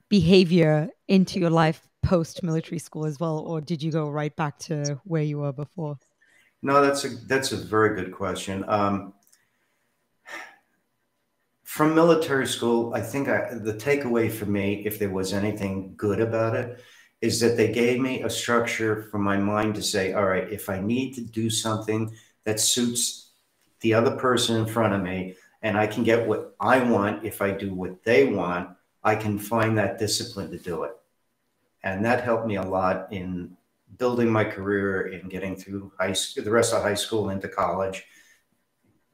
behavior, into your life post-military school as well, or did you go right back to where you were before? No, that's a very good question. From military school, I think the takeaway for me, if there was anything good about it, is that they gave me a structure for my mind to say, all right, if I need to do something that suits the other person in front of me, and I can get what I want if I do what they want, I can find that discipline to do it. And that helped me a lot in building my career, in getting through the rest of high school into college,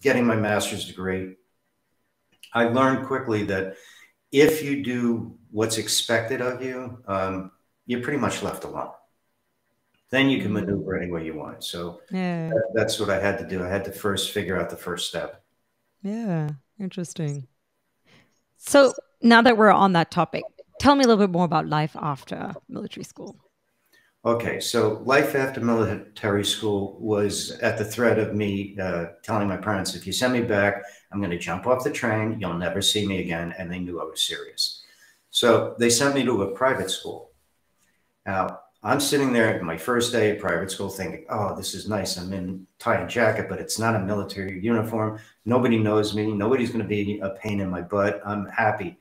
getting my master's degree. I learned quickly that if you do what's expected of you, you're pretty much left alone. Then you can maneuver any way you want. So that's what I had to do. I had to first figure out the first step. Yeah, interesting. So now that we're on that topic, tell me a little bit more about life after military school. Okay, so life after military school was at the threat of me telling my parents, if you send me back, I'm going to jump off the train. You'll never see me again. And they knew I was serious. So they sent me to a private school. Now, I'm sitting there at my first day at private school thinking, oh, this is nice. I'm in tie and jacket, but it's not a military uniform. Nobody knows me. Nobody's going to be a pain in my butt. I'm happy.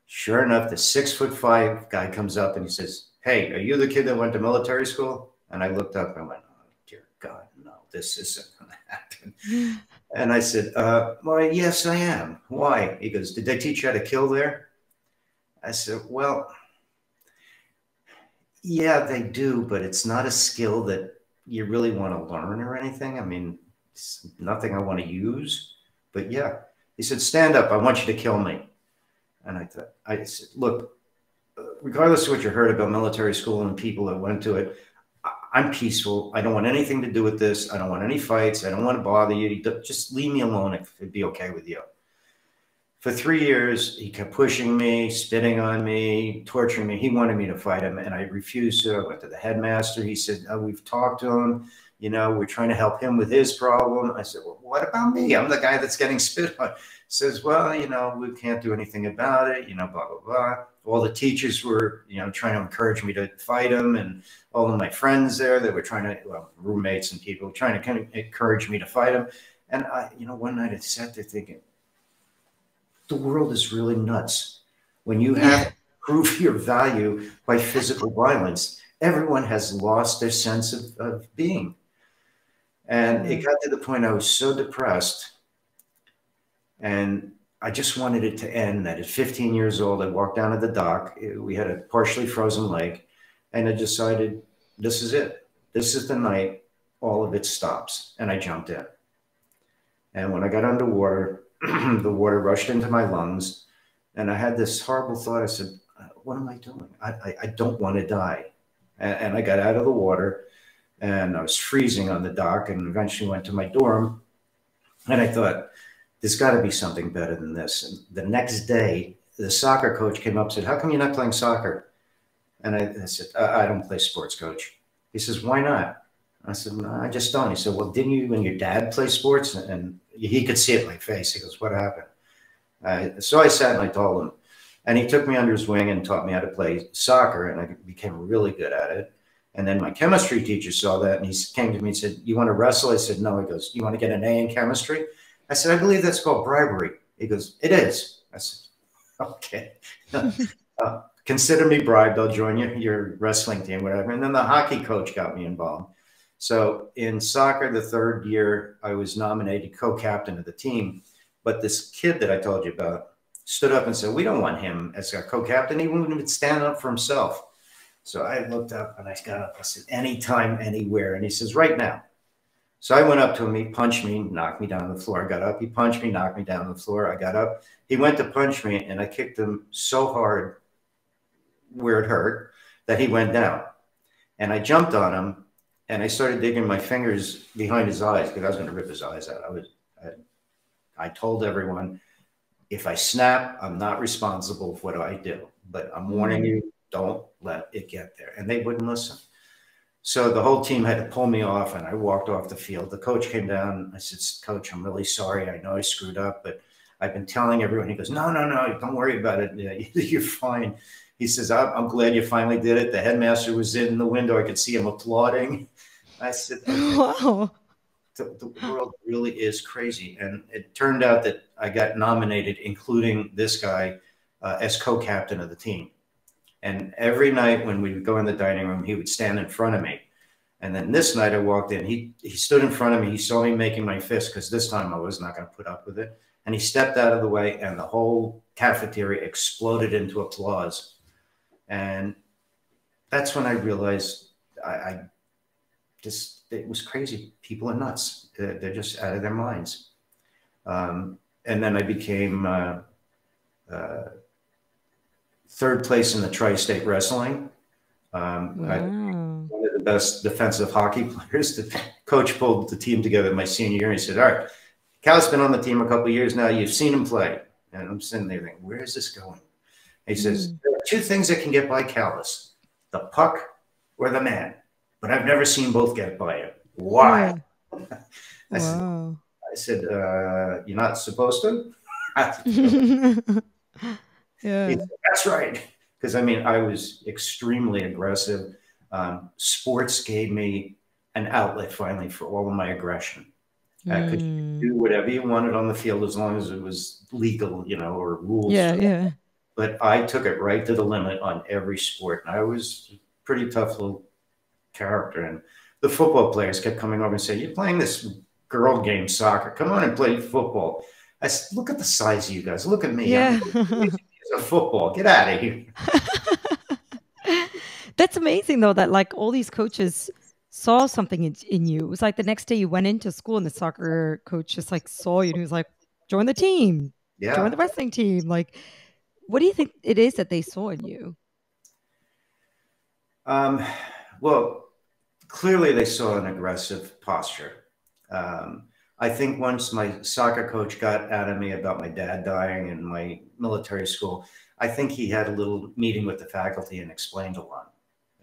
Sure enough, the 6'5" guy comes up and he says, hey, are you the kid that went to military school? And I looked up and I went, oh, dear God, no, this isn't going to happen. And I said, well, yes, I am. Why? He goes, did they teach you how to kill there? I said, well, Yeah, they do, but it's not a skill that you really want to learn or anything. I mean, it's nothing I want to use. But yeah, he said, stand up. I want you to kill me. And I thought, I said, look, regardless of what you heard about military school and people that went to it, I'm peaceful. I don't want anything to do with this. I don't want any fights. I don't want to bother you. Just leave me alone if it'd be okay with you. For 3 years, he kept pushing me, spitting on me, torturing me. He wanted me to fight him, and I refused to. I went to the headmaster. He said, oh, we've talked to him. You know, we're trying to help him with his problem. I said, well, what about me? I'm the guy that's getting spit on. He says, well, you know, we can't do anything about it, you know, blah, blah, blah. All the teachers were, you know, trying to encourage me to fight him, and all of my friends there that were trying to, well, roommates and people trying to kind of encourage me to fight him. And I, you know, one night I sat there thinking, the world is really nuts. When you have to prove your value by physical violence, everyone has lost their sense of being. And it got to the point I was so depressed, and I just wanted it to end. That at 15 years old, I walked down to the dock. We had a partially frozen lake, and I decided, this is it. This is the night all of it stops. And I jumped in. And when I got underwater, the water rushed into my lungs, and I had this horrible thought. I said, what am I doing? I don't want to die. And I got out of the water, and I was freezing on the dock, and eventually went to my dorm. And I thought, there's got to be something better than this. And the next day, the soccer coach came up and said, how come you're not playing soccer? And I said, I don't play sports, coach. He says, why not? I said, no, I just don't. He said, well, didn't you and your dad play sports? And he could see it in my face. He goes, what happened? So I sat and I told him. And he took me under his wing and taught me how to play soccer. And I became really good at it. And then my chemistry teacher saw that. And he came to me and said, you want to wrestle? I said, no. He goes, you want to get an A in chemistry? I said, I believe that's called bribery. He goes, it is. I said, okay. Consider me bribed. I'll join your wrestling team, whatever. And then the hockey coach got me involved. So in soccer, the third year, I was nominated co-captain of the team. But this kid that I told you about stood up and said, we don't want him as our co-captain. He wouldn't even stand up for himself. So I looked up and I got up. I said, anytime, anywhere. And he says, right now. So I went up to him. He punched me, knocked me down on the floor. I got up. He punched me, knocked me down on the floor. I got up. He went to punch me, and I kicked him so hard where it hurt that he went down. And I jumped on him, and I started digging my fingers behind his eyes because I was going to rip his eyes out. I told everyone, if I snap, I'm not responsible for what I do. But I'm warning you, don't let it get there. And they wouldn't listen. So the whole team had to pull me off, and I walked off the field. The coach came down. I said, Coach, I'm really sorry. I know I screwed up, but I've been telling everyone. He goes, no, don't worry about it. You're fine. He says, I'm glad you finally did it. The headmaster was in the window. I could see him applauding. I said, okay. Wow. The world really is crazy. And it turned out that I got nominated, including this guy, as co-captain of the team. And every night when we would go in the dining room, he would stand in front of me. And then this night I walked in, he stood in front of me. He saw me making my fist because this time I was not going to put up with it. And he stepped out of the way, and the whole cafeteria exploded into applause. And that's when I realized it was crazy. People are nuts. They're just out of their minds. And then I became third place in the tri-state wrestling. Wow. One of the best defensive hockey players. The coach pulled the team together my senior year. And he said, all right, Cal's been on the team a couple of years now. You've seen him play. And I'm sitting there thinking, where is this going? He says, there are two things that can get by Callis, the puck or the man. But I've never seen both get by him. Why? I said, you're not supposed to? Yeah. Said, that's right. Because, I mean, I was extremely aggressive. Sports gave me an outlet, finally, for all of my aggression. I could do whatever you wanted on the field as long as it was legal, or rules. Yeah. But I took it right to the limit on every sport. And I was a pretty tough little character. And the football players kept coming over and saying, you're playing this girl game soccer. Come on and play football. I said, look at the size of you guys. Look at me. Yeah. It's a football. Get out of here. That's amazing, though, that like all these coaches saw something in you. It was like the next day you went into school and the soccer coach just like saw you and he was like, join the team, join Yeah. the wrestling team. Like, what do you think it is that they saw in you? Well, clearly they saw an aggressive posture. I think once my soccer coach got out of me about my dad dying in my military school, I think he had a little meeting with the faculty and explained a lot.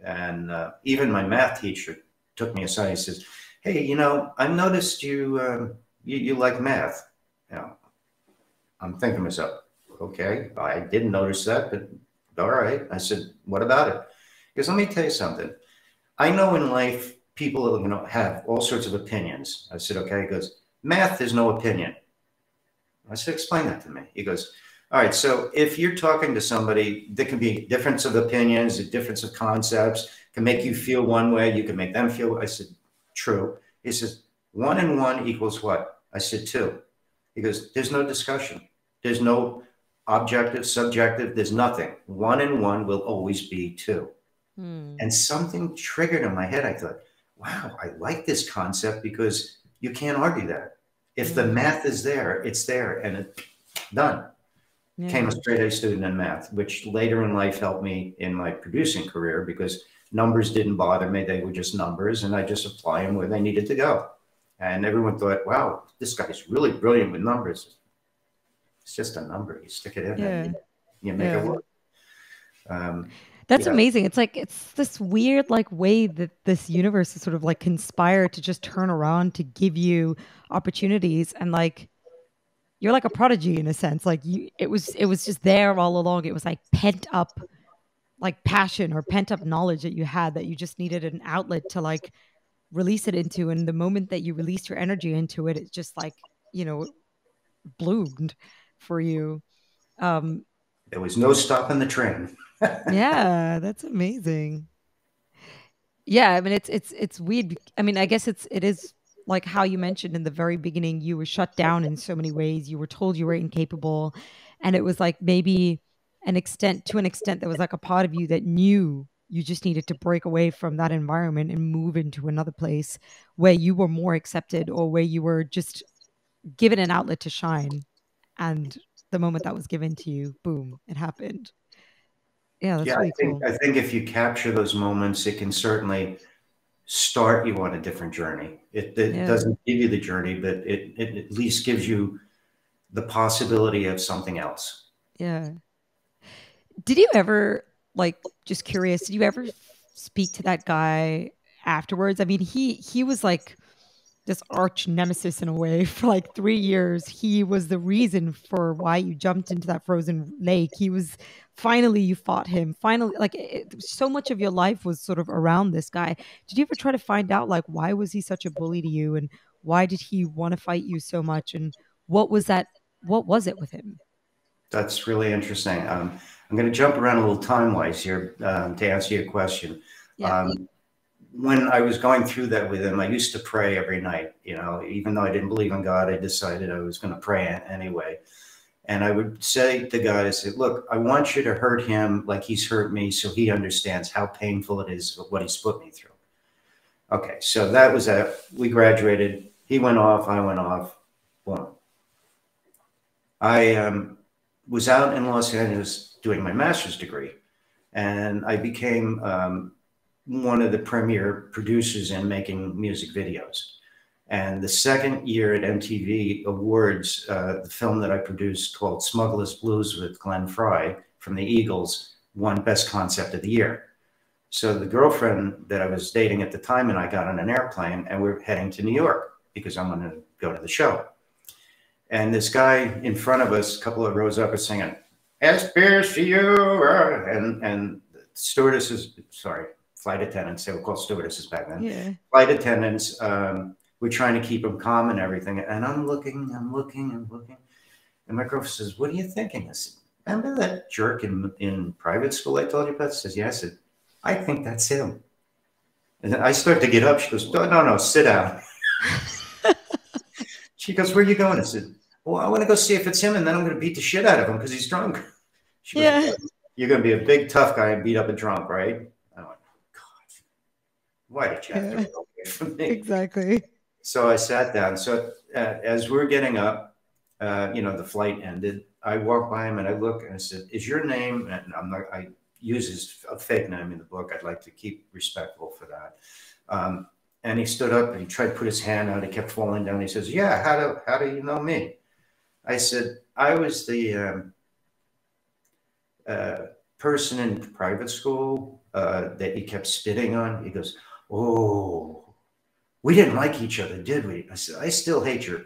And even my math teacher took me aside. He says, "Hey, I noticed you like math." I'm thinking to myself, "Okay, I didn't notice that, but all right." I said, "What about it?" Because let me tell you something. I know in life people are going to have all sorts of opinions. I said, "Okay." He goes, "Math is no opinion." I said, "Explain that to me." He goes, "All right, so if you're talking to somebody, there can be difference of opinions, a difference of concepts, can make you feel one way, you can make them feel." I said, "True." He says, 1 and 1 equals what? I said, 2. He goes, "There's no discussion. There's no objective, subjective, there's nothing. 1 and 1 will always be 2. And something triggered in my head. I thought, wow, I like this concept because you can't argue that. If the math is there, it's there, and it's done. Yeah. Became a straight A student in math, which later in life helped me in my producing career because numbers didn't bother me. They were just numbers, and I just apply them where they needed to go. And everyone thought, wow, this guy's really brilliant with numbers. It's just a number. You stick it in and you make it work. That's amazing. It's like, it's this weird like way that this universe is sort of like conspired to just turn around to give you opportunities. And like, you're like a prodigy in a sense. Like it was just there all along. It was like pent up like passion or pent up knowledge that you had that you just needed an outlet to like release it into. And the moment that you released your energy into it, it's just like, bloomed for you. There was no stopping the train. Yeah, that's amazing. Yeah, I mean it's weird. I mean, I guess it is like how you mentioned in the very beginning, you were shut down in so many ways. You were told you were incapable, and it was like maybe an extent there was like a part of you that knew you just needed to break away from that environment and move into another place where you were more accepted or where you were just given an outlet to shine. And the moment that was given to you, boom, it happened. Yeah, that's really cool. I think if you capture those moments, it can certainly start you on a different journey. It doesn't give you the journey, but it at least gives you the possibility of something else. Yeah. Did you ever, like, just curious, did you ever speak to that guy afterwards? I mean, he was like this arch nemesis in a way for like 3 years. He was the reason for why you jumped into that frozen lake. He was finally, you fought him. Finally, like so much of your life was sort of around this guy. Did you ever try to find out like why was he such a bully to you, and why did he want to fight you so much, and what was that? What was it with him? That's really interesting. I'm going to jump around a little time-wise here to answer your question. Yeah. When I was going through that with him, I used to pray every night. Even though I didn't believe in God, I decided I was going to pray anyway. And I would say to God, I said, look, I want you to hurt him like he's hurt me so he understands how painful it is what he's put me through. Okay, so that was that. We graduated. He went off. I went off. Boom. I was out in Los Angeles doing my master's degree, and I became one of the premier producers in making music videos. And the second year at MTV Awards, the film that I produced called Smuggler's Blues with Glenn Frey from the Eagles won Best Concept of the Year. So the girlfriend that I was dating at the time and I got on an airplane and we're heading to New York because I'm going to go to the show. And this guy in front of us, a couple of rows up, is singing, "S beers for you." And stewardesses, sorry, flight attendants, they were called stewardesses back then. Yeah. Flight attendants, we're trying to keep them calm and everything. And I'm looking. And my girlfriend says, "What are you thinking?" I said, "Remember that jerk in private school I told you about?" She says, "Yeah." I said, "I think that's him." And then I start to get up. She goes, no, sit down. She goes, "Where are you going?" I said, "Well, I want to go see if it's him, and then I'm going to beat the shit out of him because he's drunk." She goes, "You're going to be a big, tough guy and beat up a drunk, right?" I went, Why did you have to run away from me? Exactly. So I sat down. So as we're getting up, the flight ended. I walked by him and I look and I said, "Is your name?" And I use a fake name in the book. I'd like to keep respectful for that. And he stood up and he tried to put his hand out. He kept falling down. He says, "Yeah, how do you know me?" I said, "I was the person in private school that you kept spitting on." He goes, "Oh, we didn't like each other, did we?" I said, "I still hate your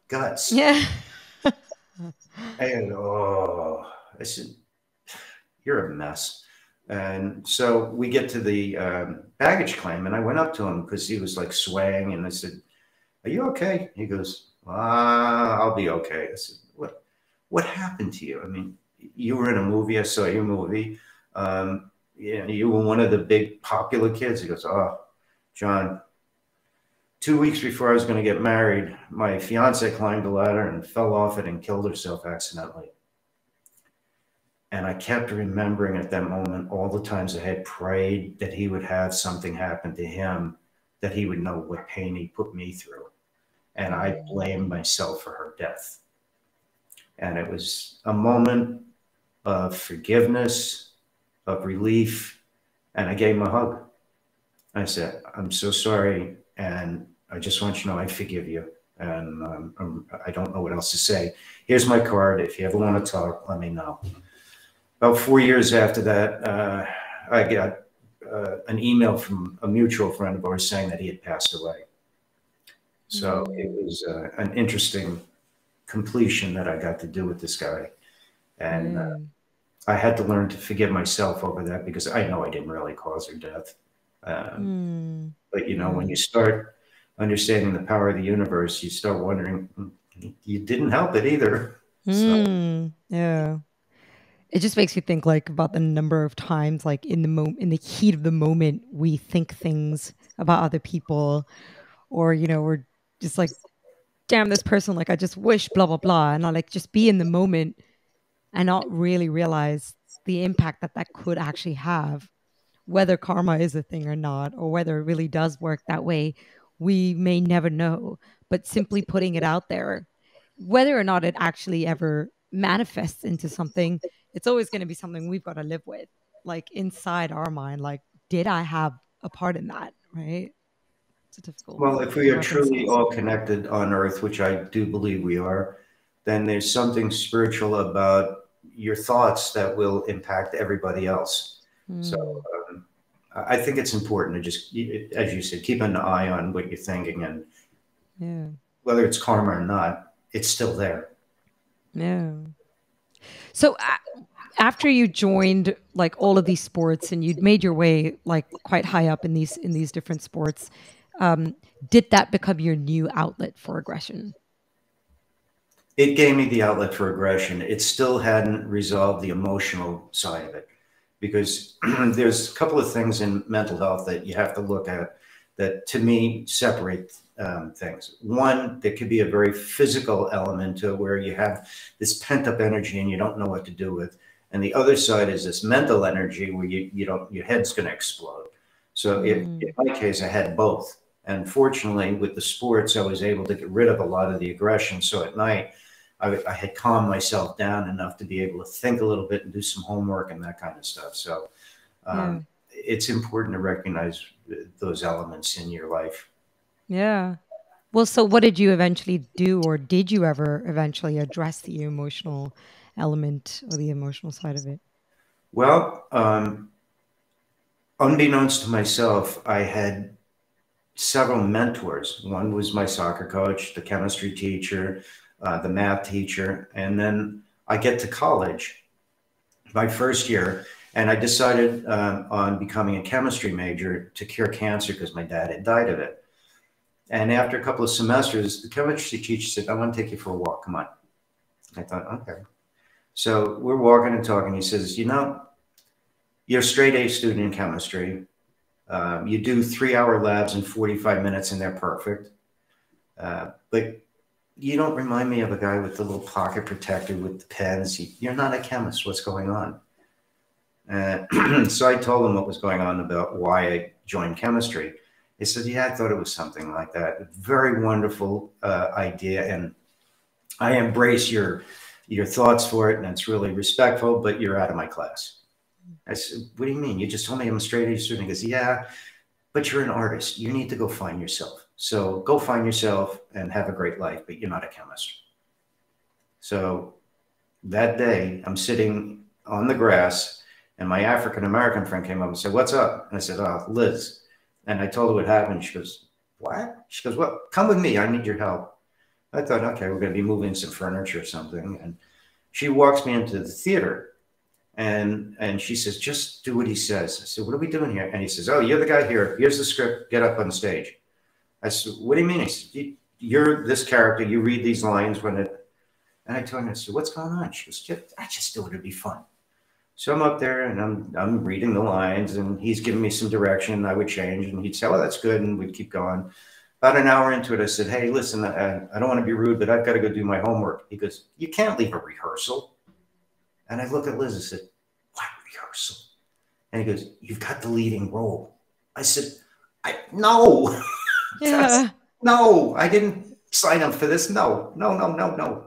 guts." Yeah. And I said, "You're a mess." And so we get to the baggage claim, and I went up to him because he was like swaying, and I said, "Are you okay?" He goes, "I'll be okay." I said, What happened to you? I mean, you were in a movie. I saw your movie. You were one of the big popular kids." He goes, "Oh, John, 2 weeks before I was going to get married, my fiance climbed a ladder and fell off it and killed herself accidentally." And I kept remembering at that moment all the times I had prayed that he would have something happen to him, that he would know what pain he put me through. And I blamed myself for her death. And it was a moment of forgiveness, of relief, and I gave him a hug. I said, "I'm so sorry, and I just want you to know I forgive you, and I don't know what else to say. Here's my card. If you ever want to talk, let me know." About 4 years after that, I got an email from a mutual friend of ours saying that he had passed away. So it was an interesting completion that I got to do with this guy. And I had to learn to forgive myself over that because I know I didn't really cause her death. But, when you start understanding the power of the universe, you start wondering, you didn't help it either. Yeah. It just makes you think like about the number of times, like in the heat of the moment, we think things about other people, or we're just like, "Damn, this person, like I just wish blah blah blah," and I like just be in the moment and not really realize the impact that could actually have, whether karma is a thing or not, or whether it really does work that way. We may never know, but simply putting it out there, whether or not it actually ever manifests into something, it's always going to be something we've got to live with, like inside our mind. Like, did I have a part in that? Right? It's a difficult. Well, if we are truly all connected on Earth, which I do believe we are, then there's something spiritual about your thoughts that will impact everybody else. So I think it's important to just, as you said, keep an eye on what you're thinking, and whether it's karma or not, it's still there. Yeah. So after you joined like all of these sports and you'd made your way like quite high up in these different sports, did that become your new outlet for aggression? It gave me the outlet for aggression. It still hadn't resolved the emotional side of it, because there's a couple of things in mental health that you have to look at that, to me, separate things. One, there could be a very physical element to it where you have this pent up energy and you don't know what to do with. And the other side is this mental energy where your head's going to explode. So in my case, I had both. And fortunately, with the sports, I was able to get rid of a lot of the aggression. So at night, I had calmed myself down enough to be able to think a little bit and do some homework and that kind of stuff. So it's important to recognize those elements in your life. Yeah. Well, so what did you eventually do, or did you ever eventually address the emotional element or the emotional side of it? Well, unbeknownst to myself, I had several mentors. One was my soccer coach, the chemistry teacher, the math teacher. And then I get to college, my first year, and I decided on becoming a chemistry major to cure cancer because my dad had died of it. And after a couple of semesters, the chemistry teacher said, "I want to take you for a walk. Come on." I thought, okay. So we're walking and talking. He says, "You're a straight A student in chemistry. You do 3-hour labs in 45 minutes and they're perfect. But you don't remind me of a guy with the little pocket protector with the pens. You're not a chemist. What's going on?" So I told him what was going on about why I joined chemistry. He said, yeah, I thought it was something like that. Very wonderful idea. And I embrace your thoughts for it. And it's really respectful, but you're out of my class. I said, what do you mean? You just told me I'm a straight A student. He goes, yeah, but you're an artist. You need to go find yourself. So go find yourself and have a great life, but you're not a chemist. So that day I'm sitting on the grass and my African-American friend came up and said, what's up? And I said, oh, Liz. And I told her what happened. She goes, what? She goes, well, come with me. I need your help. I thought, okay, we're going to be moving some furniture or something. And she walks me into the theater. And she says, just do what he says. I said, what are we doing here? And he says, oh, you're the guy here. Here's the script. Get up on stage. I said, what do you mean? He said, you're this character. You read these lines when it. And I told her, I said, what's going on? She goes, I just thought it'd be fun. So I'm up there and I'm reading the lines and he's giving me some direction. I would change and he'd say, oh, that's good. And we'd keep going. About an hour into it, I said, hey, listen, I don't want to be rude, but I've got to go do my homework. He goes, you can't leave a rehearsal. And I look at Liz and said, what rehearsal? And he goes, you've got the leading role. I said, no. Yeah. No, I didn't sign up for this. No.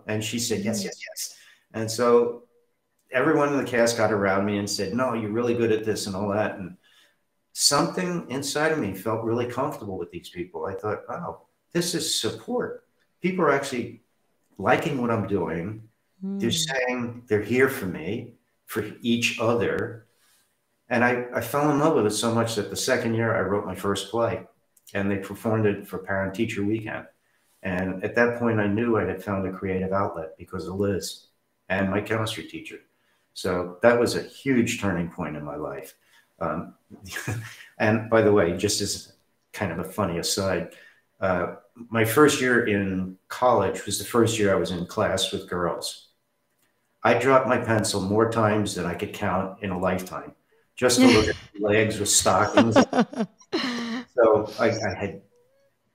And she said, yes. And so everyone in the cast got around me and said, no, you're really good at this and all that. And something inside of me felt really comfortable with these people. I thought, oh, this is support. People are actually liking what I'm doing. They're saying they're here for me, for each other. And I fell in love with it so much that the second year I wrote my first play and they performed it for Parent Teacher Weekend. And at that point, I knew I had found a creative outlet because of Liz and my chemistry teacher. So that was a huge turning point in my life. And by the way, just as kind of a funny aside, my first year in college was the first year I was in class with girls. I dropped my pencil more times than I could count in a lifetime, just to look at legs with stockings. So I had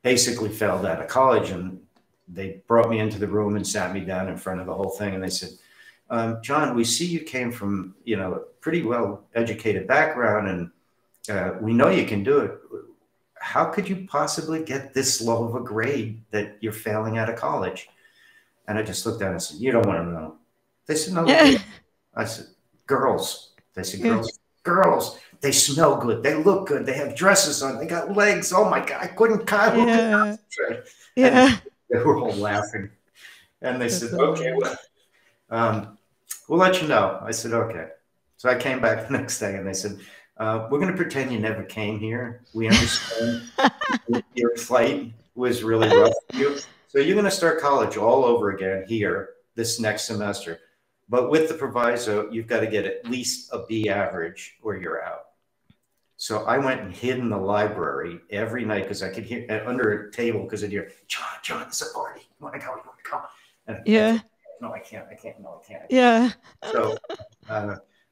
basically failed out of college, and they brought me into the room and sat me down in front of the whole thing. And they said, John, we see you came from, a pretty well-educated background, and we know you can do it. How could you possibly get this low of a grade that you're failing out of college? And I just looked down and said, you don't want to know. They said, no. I said, girls. They said, girls. They smell good. They look good. They have dresses on. They got legs. Oh, my God. I couldn't concentrate. Yeah. They were all laughing. And they said, okay, well, we'll let you know. I said, okay. So I came back the next day and they said, we're going to pretend you never came here. We understand your flight was really rough for you. So you're going to start college all over again here this next semester. But with the proviso, you've got to get at least a B average or you're out. So I went and hid in the library every night because I could hear under a table because I'd hear, John, it's a party. You want to go? And no, I can't. Yeah. So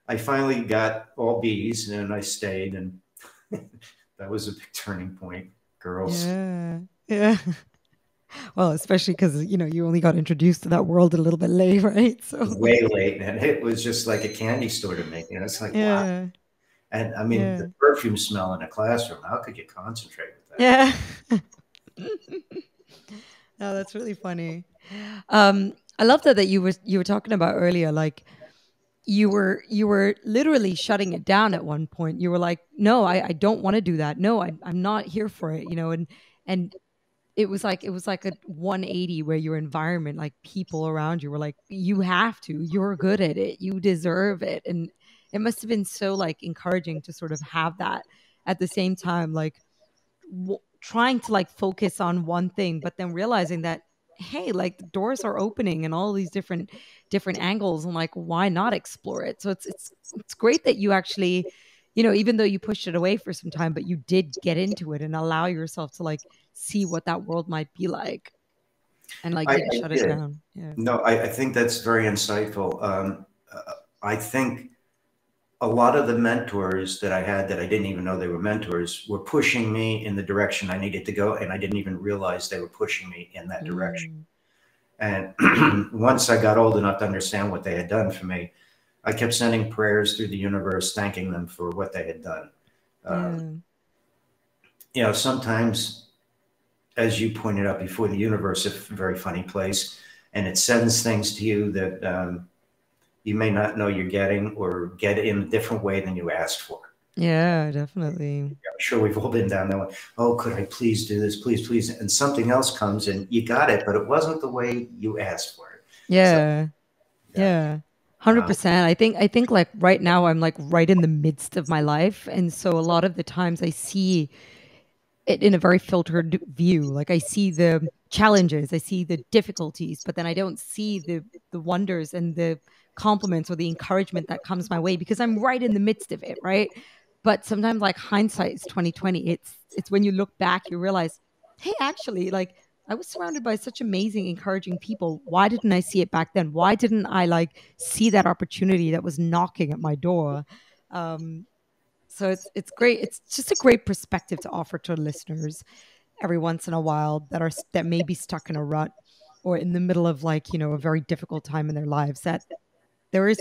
I finally got all B's and I stayed, and that was a big turning point. Girls. Yeah. Well, especially because, you only got introduced to that world a little bit late, right? So way late. And it was just like a candy store to me. It's like, wow. And I mean, the perfume smell in a classroom, how could you concentrate with that? Yeah. No, that's really funny. I love that you were talking about earlier, like you were literally shutting it down at one point. You were like, no, I don't want to do that. No, I'm not here for it, and it was like a 180 where your environment, like people around you were like, you have to, you're good at it, you deserve it. And it must have been so like encouraging to sort of have that at the same time, like trying to like focus on one thing, but then realizing that, hey, like the doors are opening and all these different angles, and like, why not explore it? So it's great that you actually, even though you pushed it away for some time, but you did get into it and allow yourself to like see what that world might be like, and like didn't shut it down. Yeah. No, I think that's very insightful. I think a lot of the mentors that I had that I didn't even know they were mentors were pushing me in the direction I needed to go, and I didn't even realize they were pushing me in that direction. And once I got old enough to understand what they had done for me, I kept sending prayers through the universe, thanking them for what they had done. sometimes, as you pointed out before, the universe is a very funny place, and it sends things to you that you may not know you're getting, or get it in a different way than you asked for. Yeah, definitely. I'm sure we've all been down that one. Oh, could I please do this? Please, please. And something else comes and you got it, but it wasn't the way you asked for it. Yeah. So, yeah. 100%. I think like right now I'm like right in the midst of my life. And so a lot of the times I see it in a very filtered view. Like I see the challenges, I see the difficulties, but then I don't see the wonders and the compliments or the encouragement that comes my way because I'm right in the midst of it, right? But sometimes like hindsight is 2020. It's when you look back, you realize, hey, actually, like I was surrounded by such amazing, encouraging people. Why didn't I see it back then? Why didn't I like see that opportunity that was knocking at my door? So it's great. It's just a great perspective to offer to listeners every once in a while that may be stuck in a rut or in the middle of like, a very difficult time in their lives, that there are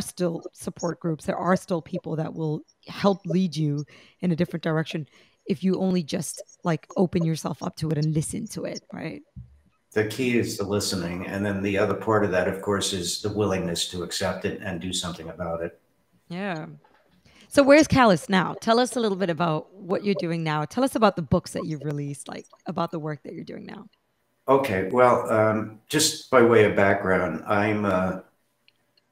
still support groups. There are still people that will help lead you in a different direction if you only just like open yourself up to it and listen to it, right? The key is the listening. And then the other part of that, of course, is the willingness to accept it and do something about it. Yeah. So where's Callus now? Tell us a little bit about what you're doing now. Tell us about the books that you've released, like about the work that you're doing now. Okay. Well, just by way of background, I'm a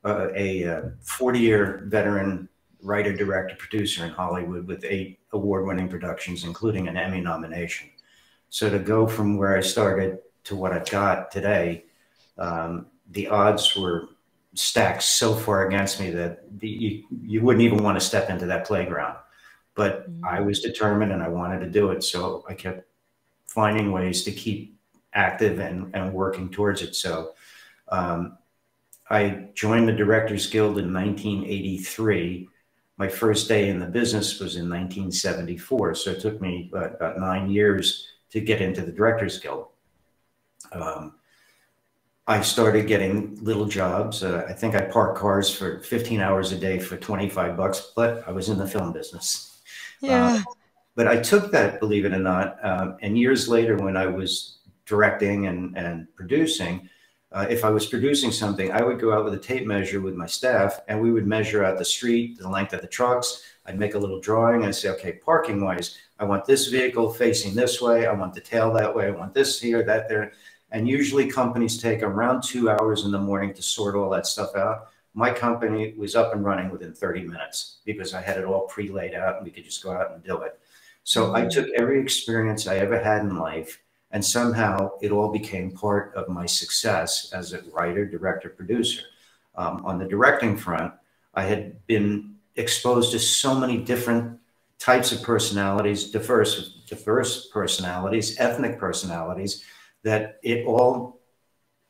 40-year veteran writer, director, producer in Hollywood with 8 award-winning productions, including an Emmy nomination. So to go from where I started to what I've got today, the odds were stacked so far against me that you wouldn't even want to step into that playground. But I was determined and I wanted to do it. So I kept finding ways to keep active and working towards it. So I joined the Directors Guild in 1983. My first day in the business was in 1974. So it took me about 9 years to get into the Directors Guild. I started getting little jobs. I think I parked cars for 15 hours a day for $25, but I was in the film business. Yeah. But I took that, believe it or not, and years later when I was directing and producing, if I was producing something, I would go out with a tape measure with my staff and we would measure out the street, the length of the trucks. I'd make a little drawing and say, okay, parking wise, I want this vehicle facing this way. I want the tail that way. I want this here, that there. And usually companies take around 2 hours in the morning to sort all that stuff out. My company was up and running within 30 minutes because I had it all pre-laid out and we could just go out and do it. So I took every experience I ever had in life and somehow it all became part of my success as a writer, director, producer. On the directing front, I had been exposed to so many different types of personalities, diverse personalities, ethnic personalities, that all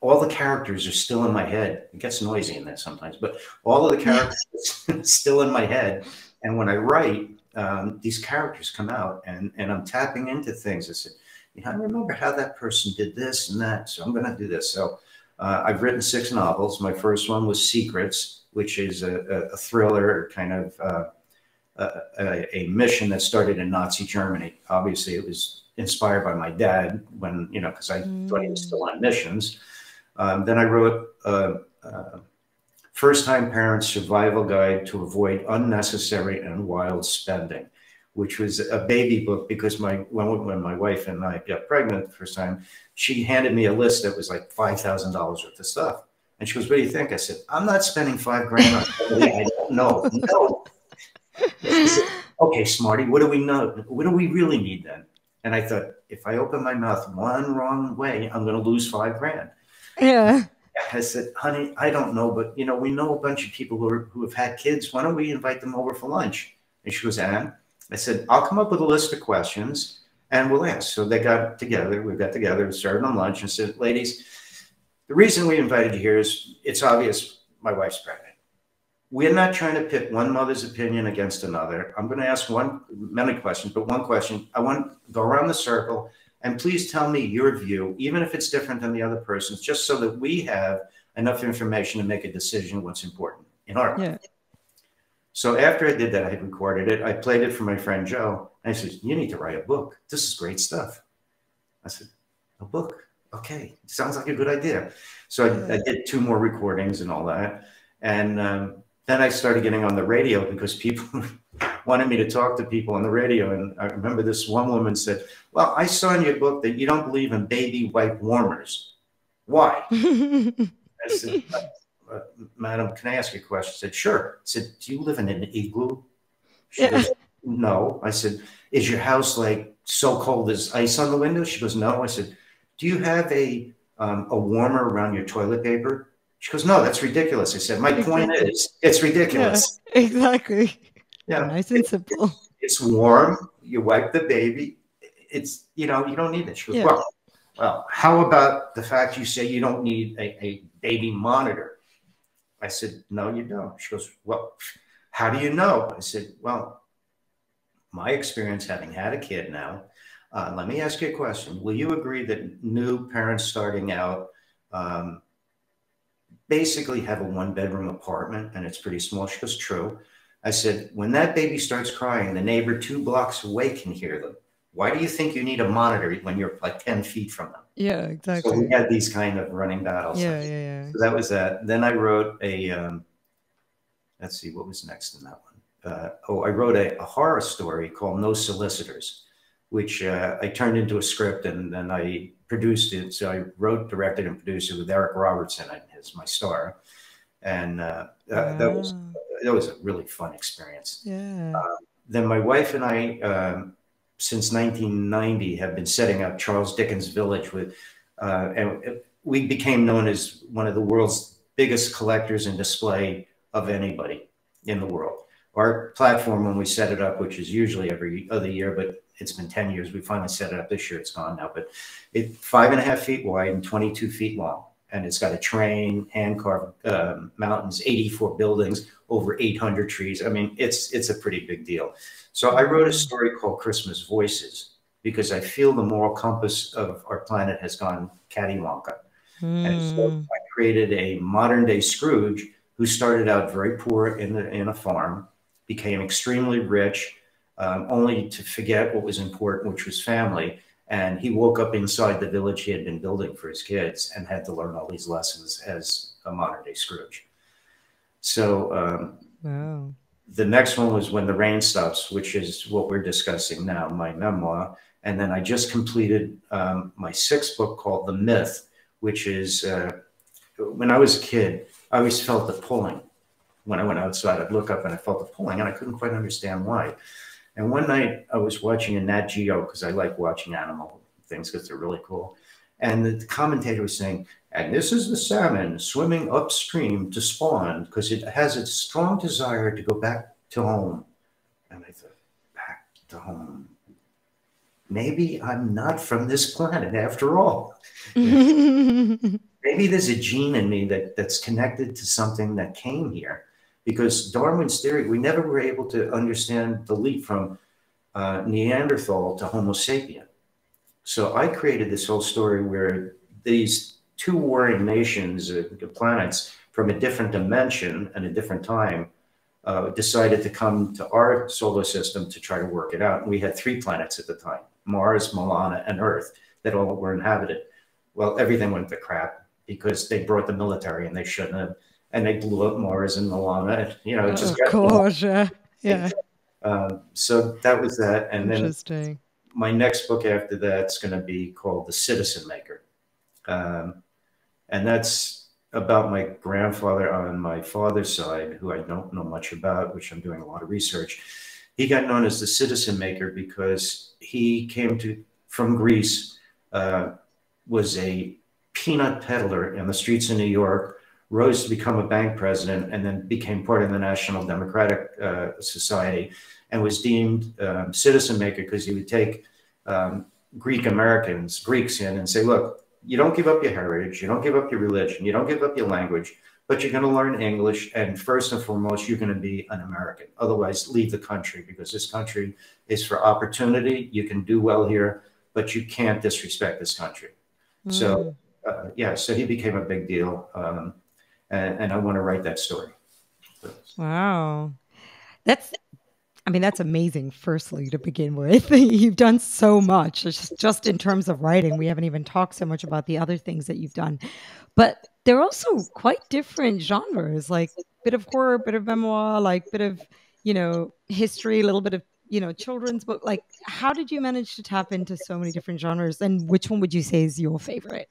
the characters are still in my head. It gets noisy in there sometimes, but all of the characters are still in my head. And when I write, these characters come out and I'm tapping into things. I said, I remember how that person did this and that, so I'm going to do this. So I've written 6 novels. My first one was Secrets, which is a thriller, kind of a mission that started in Nazi Germany. Obviously, it was inspired by my dad when, because I thought he was still on missions. Then I wrote First Time Parents Survival Guide to Avoid Unnecessary and Wild Spending, which was a baby book because when my wife and I got pregnant the first time, she handed me a list that was like $5,000 worth of stuff. And she goes, what do you think? I said, I'm not spending $5,000 on somebody I don't know. No. I said, okay, Smarty, what do we know? What do we really need then? And I thought, if I open my mouth one wrong way, I'm going to lose $5,000. Yeah. I said, honey, I don't know, but we know a bunch of people who have had kids. Why don't we invite them over for lunch? And she goes, Anne, I said, I'll come up with a list of questions and we'll ask. So they got together. We got together and started on lunch and said, ladies, the reason we invited you here is it's obvious my wife's pregnant. We're not trying to pit one mother's opinion against another. I'm going to ask many questions, but one question. I want to go around the circle and please tell me your view, even if it's different than the other person's, just so that we have enough information to make a decision what's important in our life. Yeah. So after I did that, I had recorded it. I played it for my friend Joe. And I said, you need to write a book. This is great stuff. I said, a book? Okay, sounds like a good idea. So I did 2 more recordings and all that. And then I started getting on the radio because people wanted me to talk to people on the radio. And I remember this one woman said, well, I saw in your book that you don't believe in baby wipe warmers. Why? I said, madam, can I ask you a question? She said, sure. I said, do you live in an igloo? She goes, no. I said, is your house like so cold there's ice on the window? She goes, no. I said, do you have a warmer around your toilet paper? She goes, no, that's ridiculous. I said, my point is, it's ridiculous. Yeah, exactly. Yeah. Nice and simple. It's warm. You wipe the baby. It's, you don't need it. She goes, well, how about the fact you say you don't need a baby monitor? I said, no, you don't. She goes, well, how do you know? I said, well, my experience having had a kid now, let me ask you a question. Will you agree that new parents starting out basically have a 1-bedroom apartment and it's pretty small? She goes, true. I said, when that baby starts crying, the neighbor 2 blocks away can hear them. Why do you think you need a monitor when you're like 10 feet from them? Yeah, exactly. So we had these kind of running battles. Yeah. So that was that. Then I wrote let's see, what was next in that one? I wrote a horror story called No Solicitors, which I turned into a script and then I produced it. So I wrote, directed, and produced it with Eric Robertson as my star. And that was a really fun experience. Yeah. Then my wife and I, since 1990, have been setting up Charles Dickens Village and we became known as one of the world's biggest collectors and display of anybody in the world. Our platform, when we set it up, which is usually every other year, but it's been 10 years, we finally set it up this year, it's gone now, but it's 5.5 feet wide and 22 feet long. And it's got a train, hand-carved mountains, 84 buildings, over 800 trees. I mean, it's a pretty big deal. So I wrote a story called Christmas Voices because I feel the moral compass of our planet has gone cattywanka. And so I created a modern-day Scrooge who started out very poor in a farm, became extremely rich, only to forget what was important, which was family. And he woke up inside the village he had been building for his kids and had to learn all these lessons as a modern-day Scrooge. So the next one was When the Rain Stops, which is what we're discussing now, my memoir. And then I just completed my 6th book called The Myth, which is when I was a kid, I always felt the pulling. When I went outside, I'd look up and I felt the pulling, and I couldn't quite understand why. And one night I was watching a Nat Geo because I like watching animal things because they're really cool. And the commentator was saying, and this is the salmon swimming upstream to spawn because it has a strong desire to go back to home. And I thought, back to home. Maybe I'm not from this planet after all. Maybe there's a gene in me that's connected to something that came here. Because Darwin's theory, we never were able to understand the leap from Neanderthal to Homo sapien. So I created this whole story where these 2 warring nations, planets from a different dimension and a different time, decided to come to our solar system to try to work it out. And we had 3 planets at the time, Mars, Milana, and Earth, that all were inhabited. Well, everything went to crap because they brought the military and they shouldn't have. And they blew up Mars and Milana. It just got course, yeah. So that was that. And then my next book after that's going to be called The Citizen Maker. And that's about my grandfather on my father's side, who I don't know much about, which I'm doing a lot of research. He got known as the Citizen Maker because he came from Greece, was a peanut peddler in the streets of New York, rose to become a bank president, and then became part of the National Democratic Society, and was deemed citizen maker because he would take Greeks in and say, look, you don't give up your heritage, you don't give up your religion, you don't give up your language, but you're going to learn English, and first and foremost, you're going to be an American. Otherwise, leave the country, because this country is for opportunity. You can do well here, but you can't disrespect this country. So, so he became a big deal. And I want to write that story. Wow. That's amazing, firstly, to begin with. You've done so much. It's just in terms of writing. We haven't even talked so much about the other things that you've done. But they're also quite different genres, like bit of horror, bit of memoir, like bit of, history, a little bit of, children's book. Like, how did you manage to tap into so many different genres? And which one would you say is your favorite?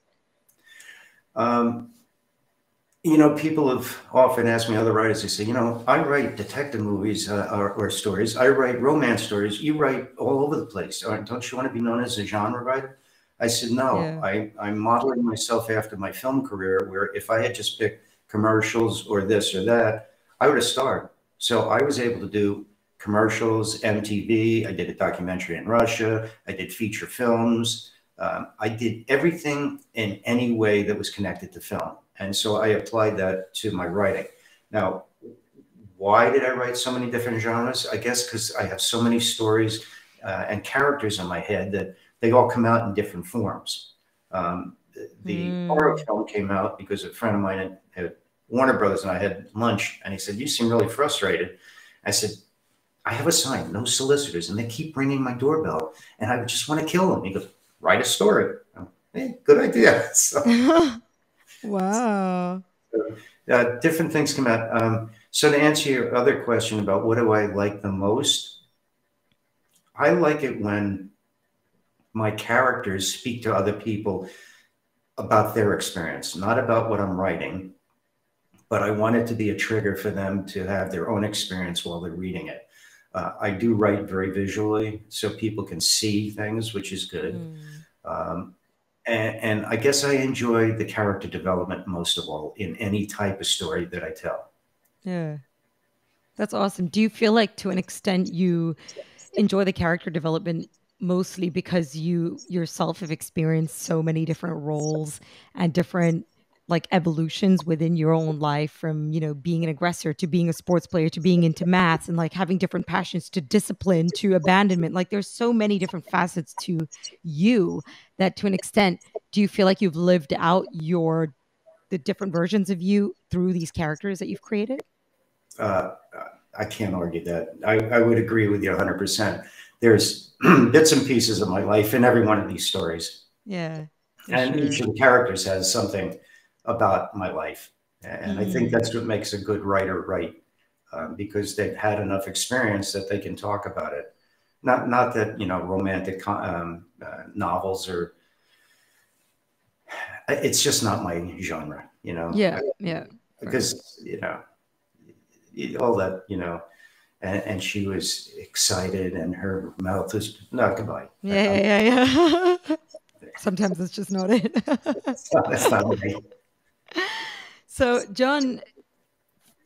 People have often asked me, other writers, they say, I write detective movies or stories. I write romance stories. You write all over the place. Don't you want to be known as a genre writer? I said, no, yeah. I'm modeling myself after my film career, where if I had just picked commercials or this or that, I would have starred. So I was able to do commercials, MTV. I did a documentary in Russia. I did feature films. I did everything in any way that was connected to film. And so I applied that to my writing. Now, why did I write so many different genres? I guess because I have so many stories and characters in my head that they all come out in different forms. The horror film came out because a friend of mine at Warner Brothers and I had lunch, and he said, "You seem really frustrated." I said, "I have a sign, no solicitors, and they keep ringing my doorbell, and I just want to kill them." He goes, "Write a story." Hey, good idea. So, wow. Different things come out. So to answer your other question about what do I like the most, I like it when my characters speak to other people about their experience, not about what I'm writing, but I want it to be a trigger for them to have their own experience while they're reading it. I do write very visually, so people can see things, which is good. And I guess I enjoy the character development most of all in any type of story that I tell. Yeah, that's awesome. Do you feel like to an extent you enjoy the character development mostly because you yourself have experienced so many different roles and different like evolutions within your own life, from, being an aggressor to being a sports player to being into maths and like having different passions to discipline to abandonment? Like there's so many different facets to you that to an extent, do you feel like you've lived out the different versions of you through these characters that you've created? I can't argue that. I would agree with you 100%. There's bits and pieces of my life in every one of these stories. Yeah. And each of the characters has something about my life. And I think that's what makes a good writer write, because they've had enough experience that they can talk about it. Not that, romantic novels are, it's just not my genre, Yeah. Yeah. Because, all that, and she was excited and her mouth was, no, goodbye. Yeah. Sometimes it's just not it. That's not me. So, John,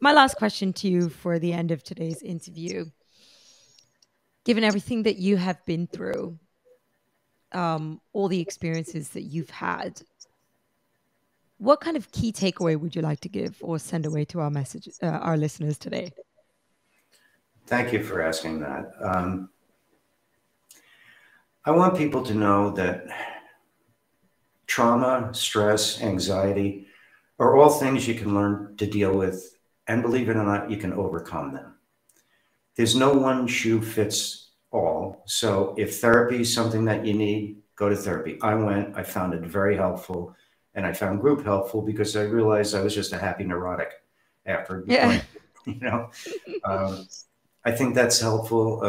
my last question to you for the end of today's interview. Given everything that you have been through, all the experiences that you've had, what kind of key takeaway would you like to give or send away to our listeners today? Thank you for asking that. I want people to know that trauma, stress, anxiety are all things you can learn to deal with, and believe it or not, you can overcome them. There's no one shoe fits all. So if therapy is something that you need, go to therapy. I found it very helpful, and I found group helpful because I realized I was just a happy neurotic after. Yeah. I think that's helpful.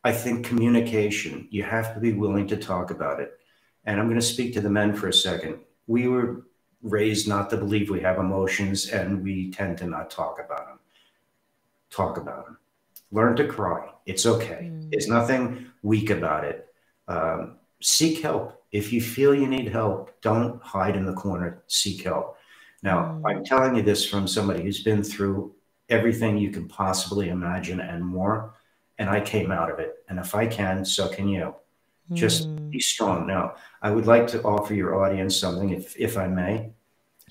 I think communication, you have to be willing to talk about it. And I'm going to speak to the men for a second. We were raised not to believe we have emotions, and we tend to not talk about them. Talk about them. Learn to cry. It's okay. There's nothing weak about it. Seek help. If you feel you need help, don't hide in the corner. Seek help. Now, I'm telling you this from somebody who's been through everything you can possibly imagine and more, and I came out of it. And if I can, so can you. Just be strong. Now, I would like to offer your audience something, if I may.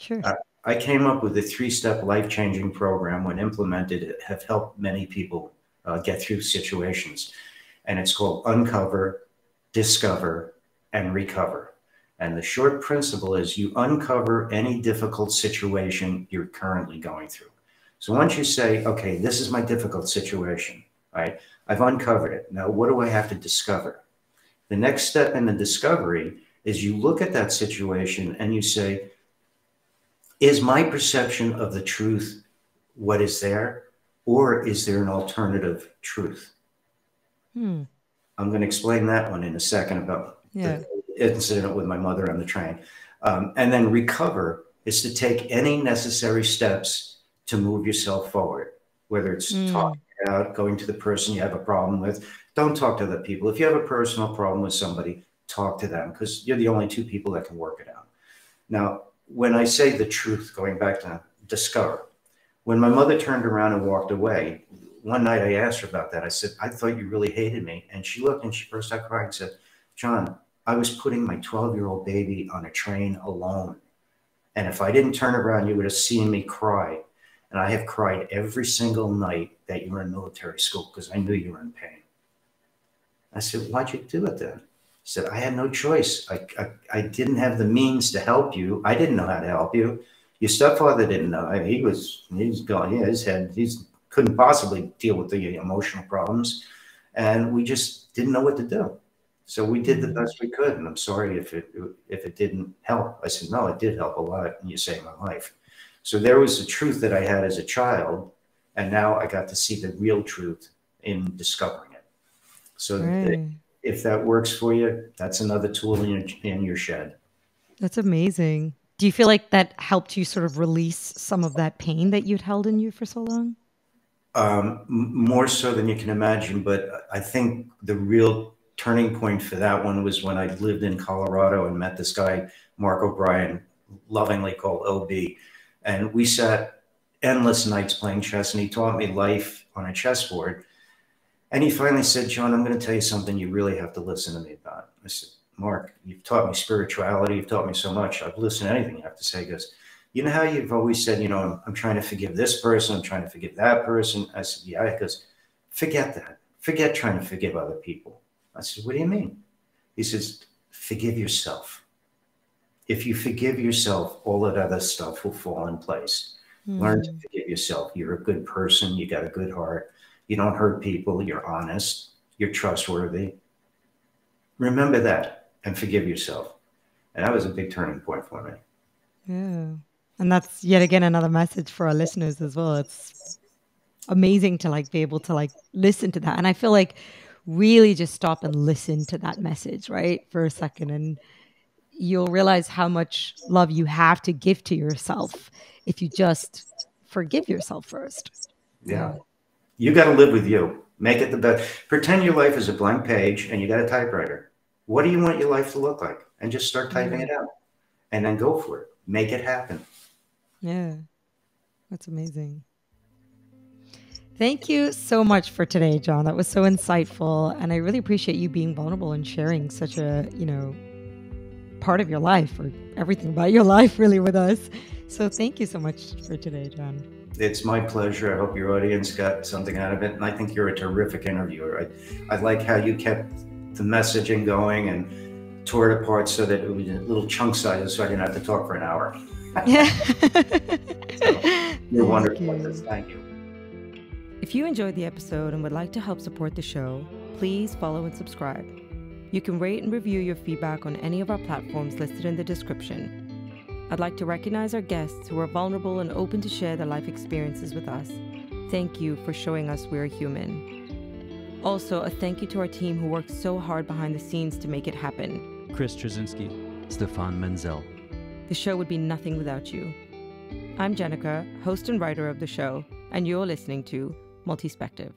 Sure. I came up with a 3-step life-changing program. When implemented, have helped many people get through situations. And it's called Uncover, Discover, and Recover. And the short principle is you uncover any difficult situation you're currently going through. So once you say, okay, this is my difficult situation, right? I've uncovered it. Now, what do I have to discover? The next step in the discovery is you look at that situation and you say, is my perception of the truth what is there, or is there an alternative truth? I'm going to explain that one in a second about the incident with my mother on the train. And then recover is to take any necessary steps to move yourself forward, whether it's talking out, going to the person you have a problem with. Don't talk to other people. If you have a personal problem with somebody, talk to them, because you're the only two people that can work it out. Now, when I say the truth, going back to discover, when my mother turned around and walked away, one night I asked her about that. I said, I thought you really hated me. And she looked and she burst out crying and said, John, I was putting my 12-year-old baby on a train alone. And if I didn't turn around, you would have seen me cry. And I have cried every single night that you were in military school because I knew you were in pain. I said, why'd you do it then? He said, I had no choice. I didn't have the means to help you. I didn't know how to help you. Your stepfather didn't know. I mean, he's gone. Yeah, his head. He couldn't possibly deal with the emotional problems, and we just didn't know what to do. So we did the best we could. And I'm sorry if it didn't help. I said, no, it did help a lot, and you saved my life. So there was the truth that I had as a child, and now I got to see the real truth in discovering it. So if that works for you, that's another tool in your shed. That's amazing. Do you feel like that helped you sort of release some of that pain that you'd held in you for so long? More so than you can imagine. But I think the real turning point for that one was when I lived in Colorado and met this guy, Mark O'Brien, lovingly called OB. And we sat endless nights playing chess, and he taught me life on a chessboard. And he finally said, John, I'm going to tell you something you really have to listen to me about. I said, Mark, you've taught me spirituality. You've taught me so much. I've listened to anything you have to say. He goes, you know how you've always said, I'm trying to forgive this person. I'm trying to forgive that person. I said, yeah. He goes, forget that. Forget trying to forgive other people. I said, what do you mean? He says, forgive yourself. If you forgive yourself, all that other stuff will fall in place. Learn to forgive yourself. You're a good person. You got a good heart. You don't hurt people. You're honest. You're trustworthy. Remember that and forgive yourself. And that was a big turning point for me. Yeah. And that's yet again another message for our listeners as well. It's amazing to be able to listen to that. And I feel like really just stop and listen to that message, right? For a second. And you'll realize how much love you have to give to yourself if you just forgive yourself first. Yeah. You got to live with you. Make it the best. Pretend your life is a blank page and you got a typewriter. What do you want your life to look like? And just start typing it out and then go for it. Make it happen. Yeah. That's amazing. Thank you so much for today, John. That was so insightful. And I really appreciate you being vulnerable and sharing such a, part of your life, or everything about your life really, with us. So thank you so much for today, John. It's my pleasure. I hope your audience got something out of it. And I think you're a terrific interviewer. I like how you kept the messaging going and tore it apart so that it was in little chunk sizes, so I didn't have to talk for an hour. Yeah. So, you're wonderful. Thank you. If you enjoyed the episode and would like to help support the show, please follow and subscribe. You can rate and review your feedback on any of our platforms listed in the description. I'd like to recognize our guests who are vulnerable and open to share their life experiences with us. Thank you for showing us we're human. Also, a thank you to our team who worked so hard behind the scenes to make it happen. Chris Trzynski, Stefan Menzel. The show would be nothing without you. I'm Jenica, host and writer of the show, and you're listening to Multispective.